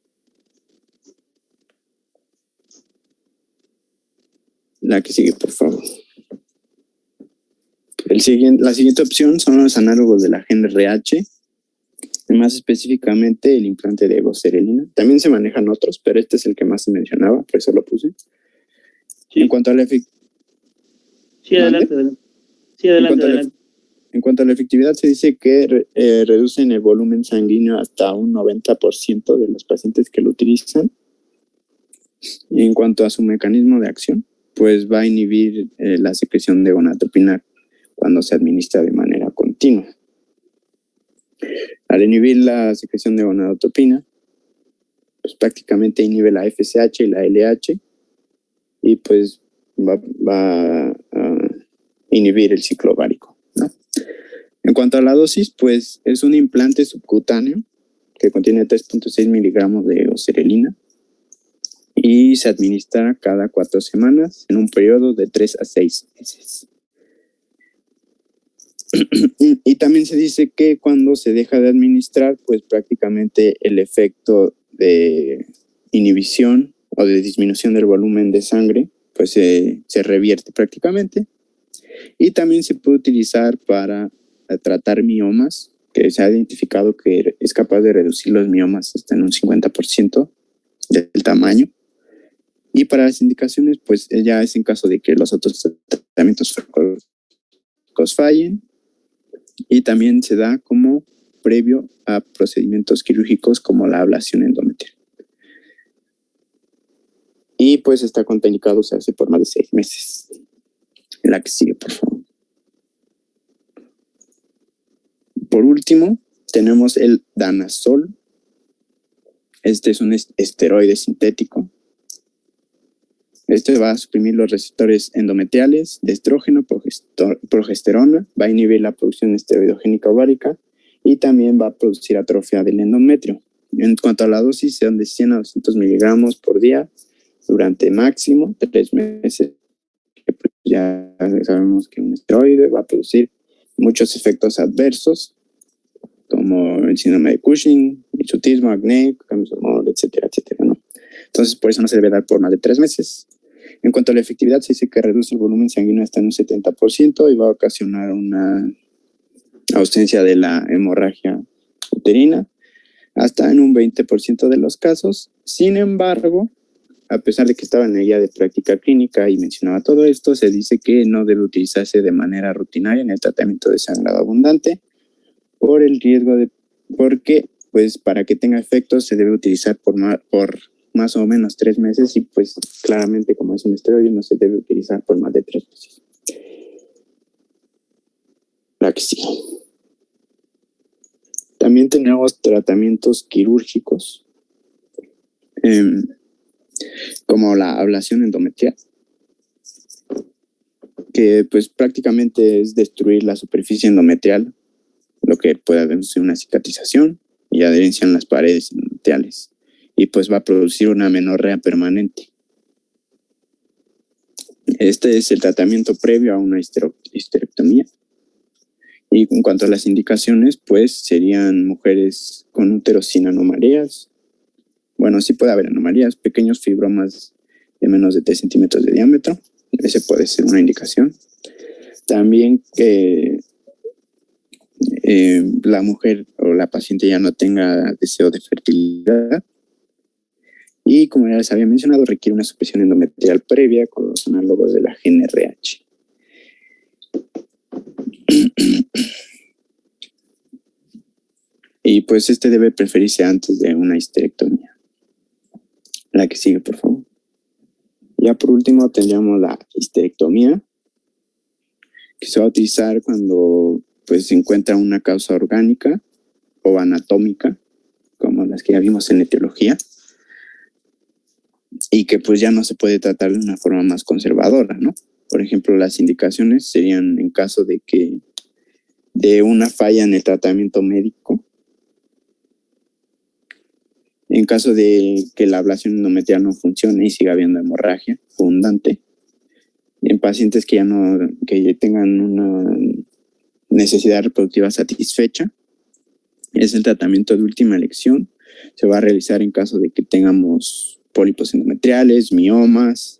La que sigue, por favor. La siguiente opción son los análogos de la GnRH, más específicamente el implante de egoserelina. También se manejan otros, pero este es el que más se mencionaba, por eso lo puse. Sí. En cuanto a la efectividad. Sí, adelante. Sí, adelante. En cuanto a la efectividad, se dice que reducen el volumen sanguíneo hasta un 90% de los pacientes que lo utilizan. Y en cuanto a su mecanismo de acción, pues va a inhibir la secreción de gonadotropina cuando se administra de manera continua. Al inhibir la secreción de gonadotropina, pues prácticamente inhibe la FSH y la LH y pues va a inhibir el ciclo ovárico, ¿no? En cuanto a la dosis, pues es un implante subcutáneo que contiene 3.6 miligramos de egoserelina y se administra cada 4 semanas en un periodo de 3 a 6 meses. Y también se dice que cuando se deja de administrar, pues prácticamente el efecto de inhibición o de disminución del volumen de sangre, pues se revierte prácticamente. Y también se puede utilizar para tratar miomas, que se ha identificado que es capaz de reducir los miomas hasta en un 50% del tamaño. Y para las indicaciones, pues ya es en caso de que los otros tratamientos farmacológicos fallen. Y también se da como previo a procedimientos quirúrgicos como la ablación endometrial. Y pues está contraindicado usarse por más de 6 meses. La que sigue, por favor. Por último, tenemos el danazol. Este es un esteroide sintético. Este va a suprimir los receptores endometriales de estrógeno, progesterona, va a inhibir la producción esteroidogénica ovárica y también va a producir atrofia del endometrio. En cuanto a la dosis, son de 100 a 200 miligramos por día durante máximo 3 meses. Ya sabemos que un esteroide va a producir muchos efectos adversos, como el síndrome de Cushing, hirsutismo, acné, cambios de humor, etcétera, etcétera, ¿no? Entonces, por eso no se debe dar por más de 3 meses. En cuanto a la efectividad, se dice que reduce el volumen sanguíneo hasta en un 70% y va a ocasionar una ausencia de la hemorragia uterina hasta en un 20% de los casos. Sin embargo, a pesar de que estaba en la guía de práctica clínica y mencionaba todo esto, se dice que no debe utilizarse de manera rutinaria en el tratamiento de sangrado abundante por el riesgo de, porque pues para que tenga efectos se debe utilizar por más o menos 3 meses y pues claramente como es un esteroide no se debe utilizar por más de 3 meses. La que sigue. También tenemos tratamientos quirúrgicos como la ablación endometrial, que pues prácticamente es destruir la superficie endometrial, lo que puede producir una cicatrización y adherencia en las paredes endometriales, y pues va a producir una menorrea permanente. Este es el tratamiento previo a una histerectomía. Y en cuanto a las indicaciones, pues serían mujeres con útero sin anomalías. Bueno, sí puede haber anomalías, pequeños fibromas de menos de 3 centímetros de diámetro. Ese puede ser una indicación. También que la mujer o la paciente ya no tenga deseo de fertilidad. Y como ya les había mencionado, requiere una supresión endometrial previa con los análogos de la GnRH. Y pues este debe preferirse antes de una histerectomía. La que sigue, por favor. Ya por último tendríamos la histerectomía, que se va a utilizar cuando pues, se encuentra una causa orgánica o anatómica, como las que ya vimos en etiología, y que pues ya no se puede tratar de una forma más conservadora, ¿no? Por ejemplo, las indicaciones serían en caso de una falla en el tratamiento médico, en caso de que la ablación endometrial no funcione y siga habiendo hemorragia abundante, en pacientes que tengan una necesidad reproductiva satisfecha, es el tratamiento de última elección. Se va a realizar en caso de que tengamos pólipos endometriales, miomas,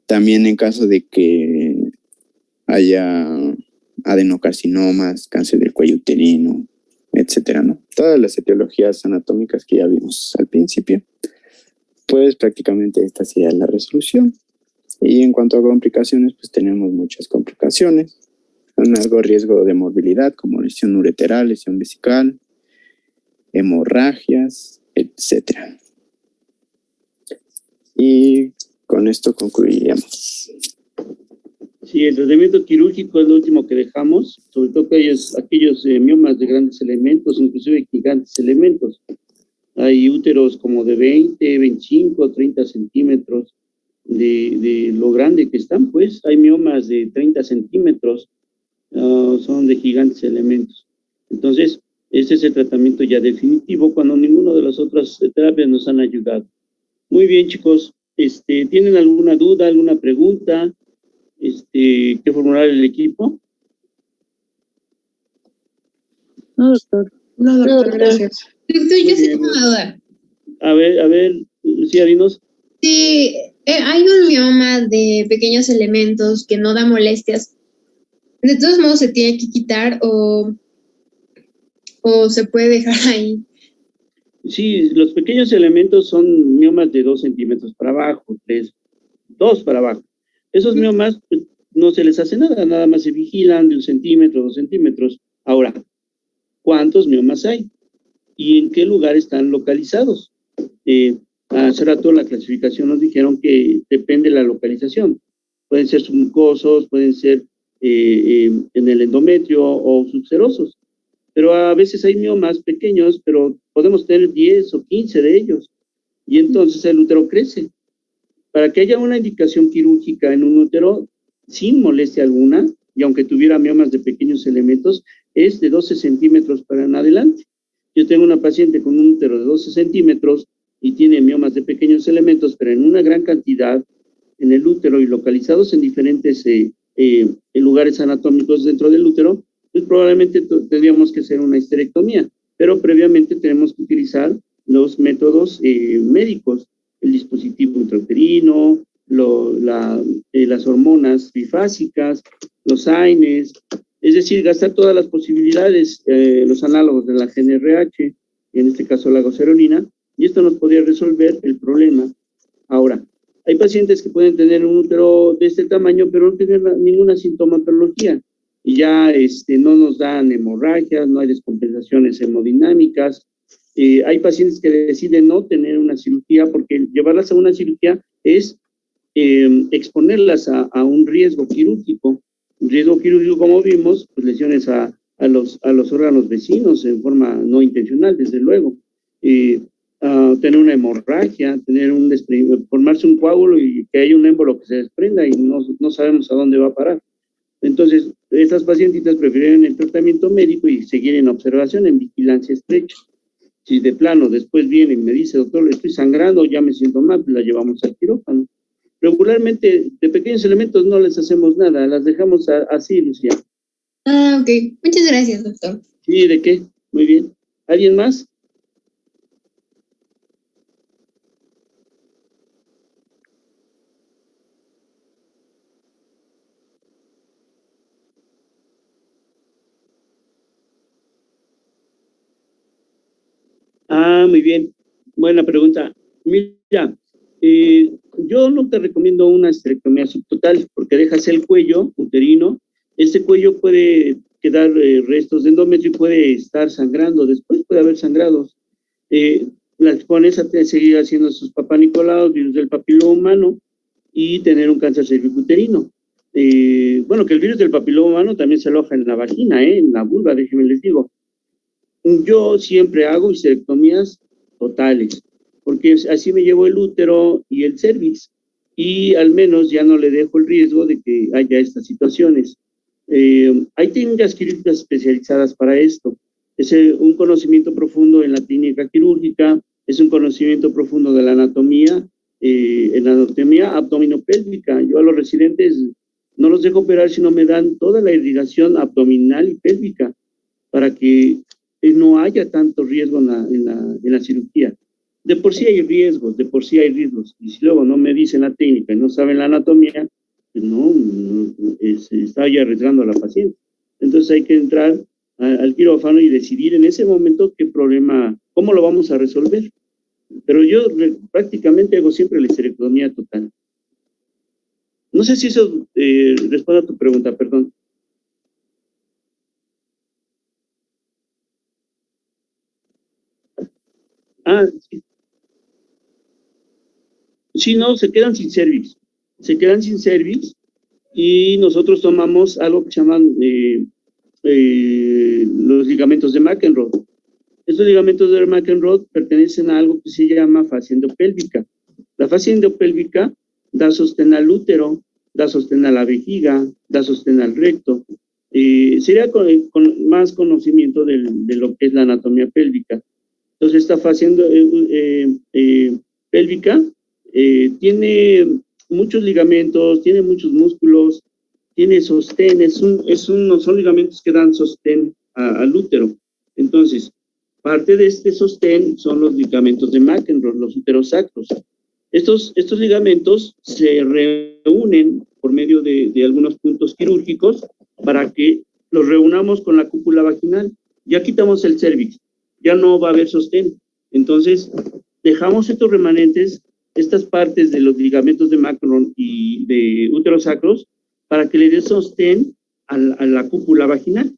también en caso de que haya adenocarcinomas, cáncer del cuello uterino, etcétera, ¿no? Todas las etiologías anatómicas que ya vimos al principio, pues prácticamente esta sería la resolución. Y en cuanto a complicaciones, pues tenemos muchas complicaciones. Un alto riesgo de morbilidad, como lesión ureteral, lesión vesical, hemorragias, etcétera. Y con esto concluiríamos. Sí, el tratamiento quirúrgico es lo último que dejamos, sobre todo aquellos miomas de grandes elementos, inclusive gigantes elementos. Hay úteros como de 20, 25, 30 centímetros de lo grande que están, pues. Hay miomas de 30 centímetros, son de gigantes elementos. Entonces, este es el tratamiento ya definitivo cuando ninguno de las otras terapias nos han ayudado. Muy bien, chicos. ¿Tienen alguna duda, alguna pregunta? ¿Qué formular el equipo? No, doctor. No, doctor, gracias. Doctor, yo sí tengo una duda. A ver, Lucía, dinos. Si hay un mioma de pequeños elementos que no da molestias, ¿de todos modos se tiene que quitar o se puede dejar ahí? Sí, los pequeños elementos son miomas de 2 centímetros para abajo, 3, 2 para abajo. Esos miomas pues, no se les hace nada, nada más se vigilan de 1 centímetro, 2 centímetros. Ahora, ¿cuántos miomas hay? ¿Y en qué lugar están localizados? Hace rato en la clasificación nos dijeron que depende de la localización. Pueden ser submucosos, pueden ser en el endometrio o subserosos. pero a veces hay miomas pequeños, pero podemos tener 10 o 15 de ellos, y entonces el útero crece. Para que haya una indicación quirúrgica en un útero sin molestia alguna, y aunque tuviera miomas de pequeños elementos, es de 12 centímetros para en adelante. Yo tengo una paciente con un útero de 12 centímetros y tiene miomas de pequeños elementos, pero en una gran cantidad en el útero y localizados en diferentes en lugares anatómicos dentro del útero, pues probablemente tendríamos que hacer una histerectomía, pero previamente tenemos que utilizar los métodos médicos, el dispositivo intrauterino, las hormonas bifásicas, los AINES, es decir, gastar todas las posibilidades, los análogos de la GnRH, en este caso la goserolina, y esto nos podría resolver el problema. Ahora, hay pacientes que pueden tener un útero de este tamaño, pero no tener ninguna sintomatología, y ya no nos dan hemorragias, no hay descompensaciones hemodinámicas. Hay pacientes que deciden no tener una cirugía, porque llevarlas a una cirugía es exponerlas a un riesgo quirúrgico. Un riesgo quirúrgico, como vimos, pues lesiones a los órganos vecinos en forma no intencional, desde luego. Tener una hemorragia, formarse un coágulo y que haya un émbolo que se desprenda y no sabemos a dónde va a parar. Entonces, estas pacientitas prefieren el tratamiento médico y seguir en observación, en vigilancia estrecha. Si de plano después viene y me dice, doctor, estoy sangrando, ya me siento mal, pues la llevamos al quirófano. Regularmente, de pequeños elementos no les hacemos nada, las dejamos así, Lucía. Ok. Muchas gracias, doctor. Sí, ¿de qué? Muy bien. ¿Alguien más? Muy bien. Buena pregunta. Mira, yo no te recomiendo una esterectomía subtotal porque dejas el cuello uterino. Este cuello puede quedar restos de endometrio y puede estar sangrando. Después puede haber sangrados. Con esa te seguir haciendo sus papanicolau, virus del papiloma humano y tener un cáncer cervicuterino. Bueno, que el virus del papiloma humano también se aloja en la vagina, en la vulva, déjenme les digo. Yo siempre hago histerectomías totales, porque así me llevo el útero y el cervix, y al menos ya no le dejo el riesgo de que haya estas situaciones. Hay técnicas quirúrgicas especializadas para esto. Es un conocimiento profundo en la técnica quirúrgica, es un conocimiento profundo de la anatomía, en la anatomía abdominopélvica. Yo a los residentes no los dejo operar si no me dan toda la irrigación abdominal y pélvica para que no haya tanto riesgo en la cirugía. De por sí hay riesgos, y si luego no me dicen la técnica y no saben la anatomía, pues se está ya arriesgando a la paciente. Entonces hay que entrar al quirófano y decidir en ese momento qué problema, cómo lo vamos a resolver. Pero yo prácticamente hago siempre la histerectomía total. No sé si eso responde a tu pregunta, perdón. Sí. Sí, no, se quedan sin cervix. Se quedan sin cervix y nosotros tomamos algo que se llaman los ligamentos de McEnroe. Estos ligamentos de McEnroe pertenecen a algo que se llama fascia endopélvica. La fascia endopélvica da sostén al útero, da sostén a la vejiga, da sostén al recto. Sería con más conocimiento de lo que es la anatomía pélvica. Entonces, esta fascia pélvica tiene muchos ligamentos, tiene muchos músculos, tiene sostén, son ligamentos que dan sostén al útero. Entonces, parte de este sostén son los ligamentos de McEnroe, los uterosacros. Estos ligamentos se reúnen por medio de algunos puntos quirúrgicos para que los reunamos con la cúpula vaginal. Ya quitamos el cervix, ya no va a haber sostén. Entonces, dejamos estos remanentes, estas partes de los ligamentos de McEnroe y de uterosacros para que le dé sostén a la cúpula vaginal.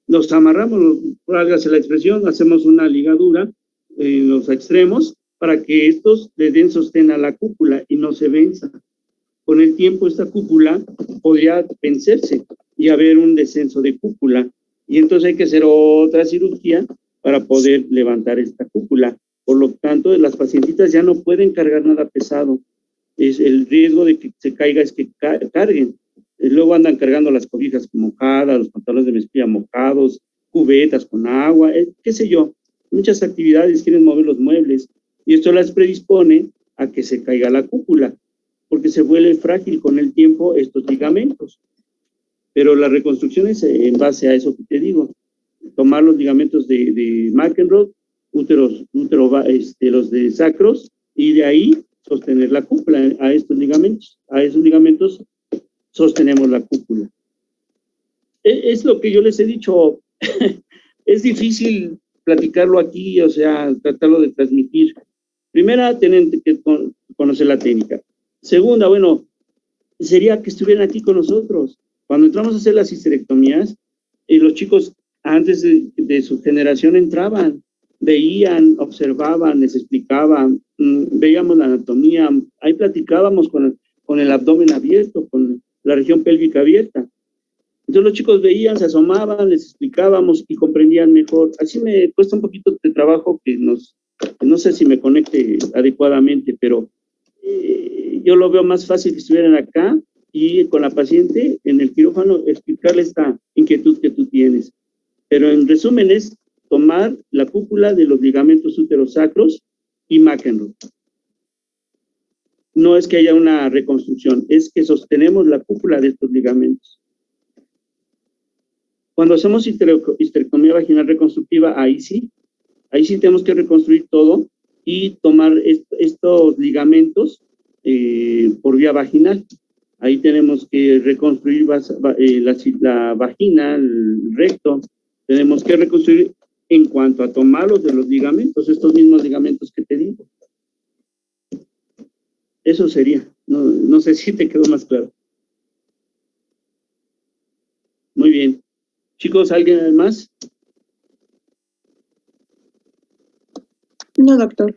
Los amarramos, válgase la expresión, hacemos una ligadura en los extremos para que estos le den sostén a la cúpula y no se venza. Con el tiempo esta cúpula podría vencerse y haber un descenso de cúpula Y entonces hay que hacer otra cirugía para poder levantar esta cúpula. Por lo tanto, las pacientitas ya no pueden cargar nada pesado. Es el riesgo de que se caiga es que carguen. Luego andan cargando las cobijas mojadas, los pantalones de mezclilla mojados, cubetas con agua, qué sé yo. Muchas actividades quieren mover los muebles y esto las predispone a que se caiga la cúpula, porque se vuelve frágil con el tiempo estos ligamentos. Pero la reconstrucción es en base a eso que te digo. Tomar los ligamentos de McEnroe, los de sacros, y de ahí sostener la cúpula a estos ligamentos. A esos ligamentos sostenemos la cúpula. Es lo que yo les he dicho. Es difícil platicarlo aquí, o sea, tratarlo de transmitir. Primera, tienen que conocer la técnica. Segunda, bueno, sería que estuvieran aquí con nosotros. Cuando entramos a hacer las histerectomías, los chicos antes de su generación entraban, veían, observaban, les explicaban, veíamos la anatomía, ahí platicábamos con el abdomen abierto, con la región pélvica abierta. Entonces los chicos veían, se asomaban, les explicábamos y comprendían mejor. Así me cuesta un poquito de trabajo que no sé si me conecte adecuadamente, pero yo lo veo más fácil que estuvieran acá y con la paciente en el quirófano explicarle esta inquietud que tú tienes. Pero en resumen es tomar la cúpula de los ligamentos uterosacros y McEnroe. No es que haya una reconstrucción, es que sostenemos la cúpula de estos ligamentos. Cuando hacemos histerectomía vaginal reconstructiva, ahí sí tenemos que reconstruir todo y tomar estos ligamentos por vía vaginal. Ahí tenemos que reconstruir la vagina, el recto. Tenemos que reconstruir en cuanto a tomarlos de los ligamentos, estos mismos ligamentos que te digo. Eso sería. No sé si te quedó más claro. Muy bien. Chicos, ¿alguien más? No, doctor.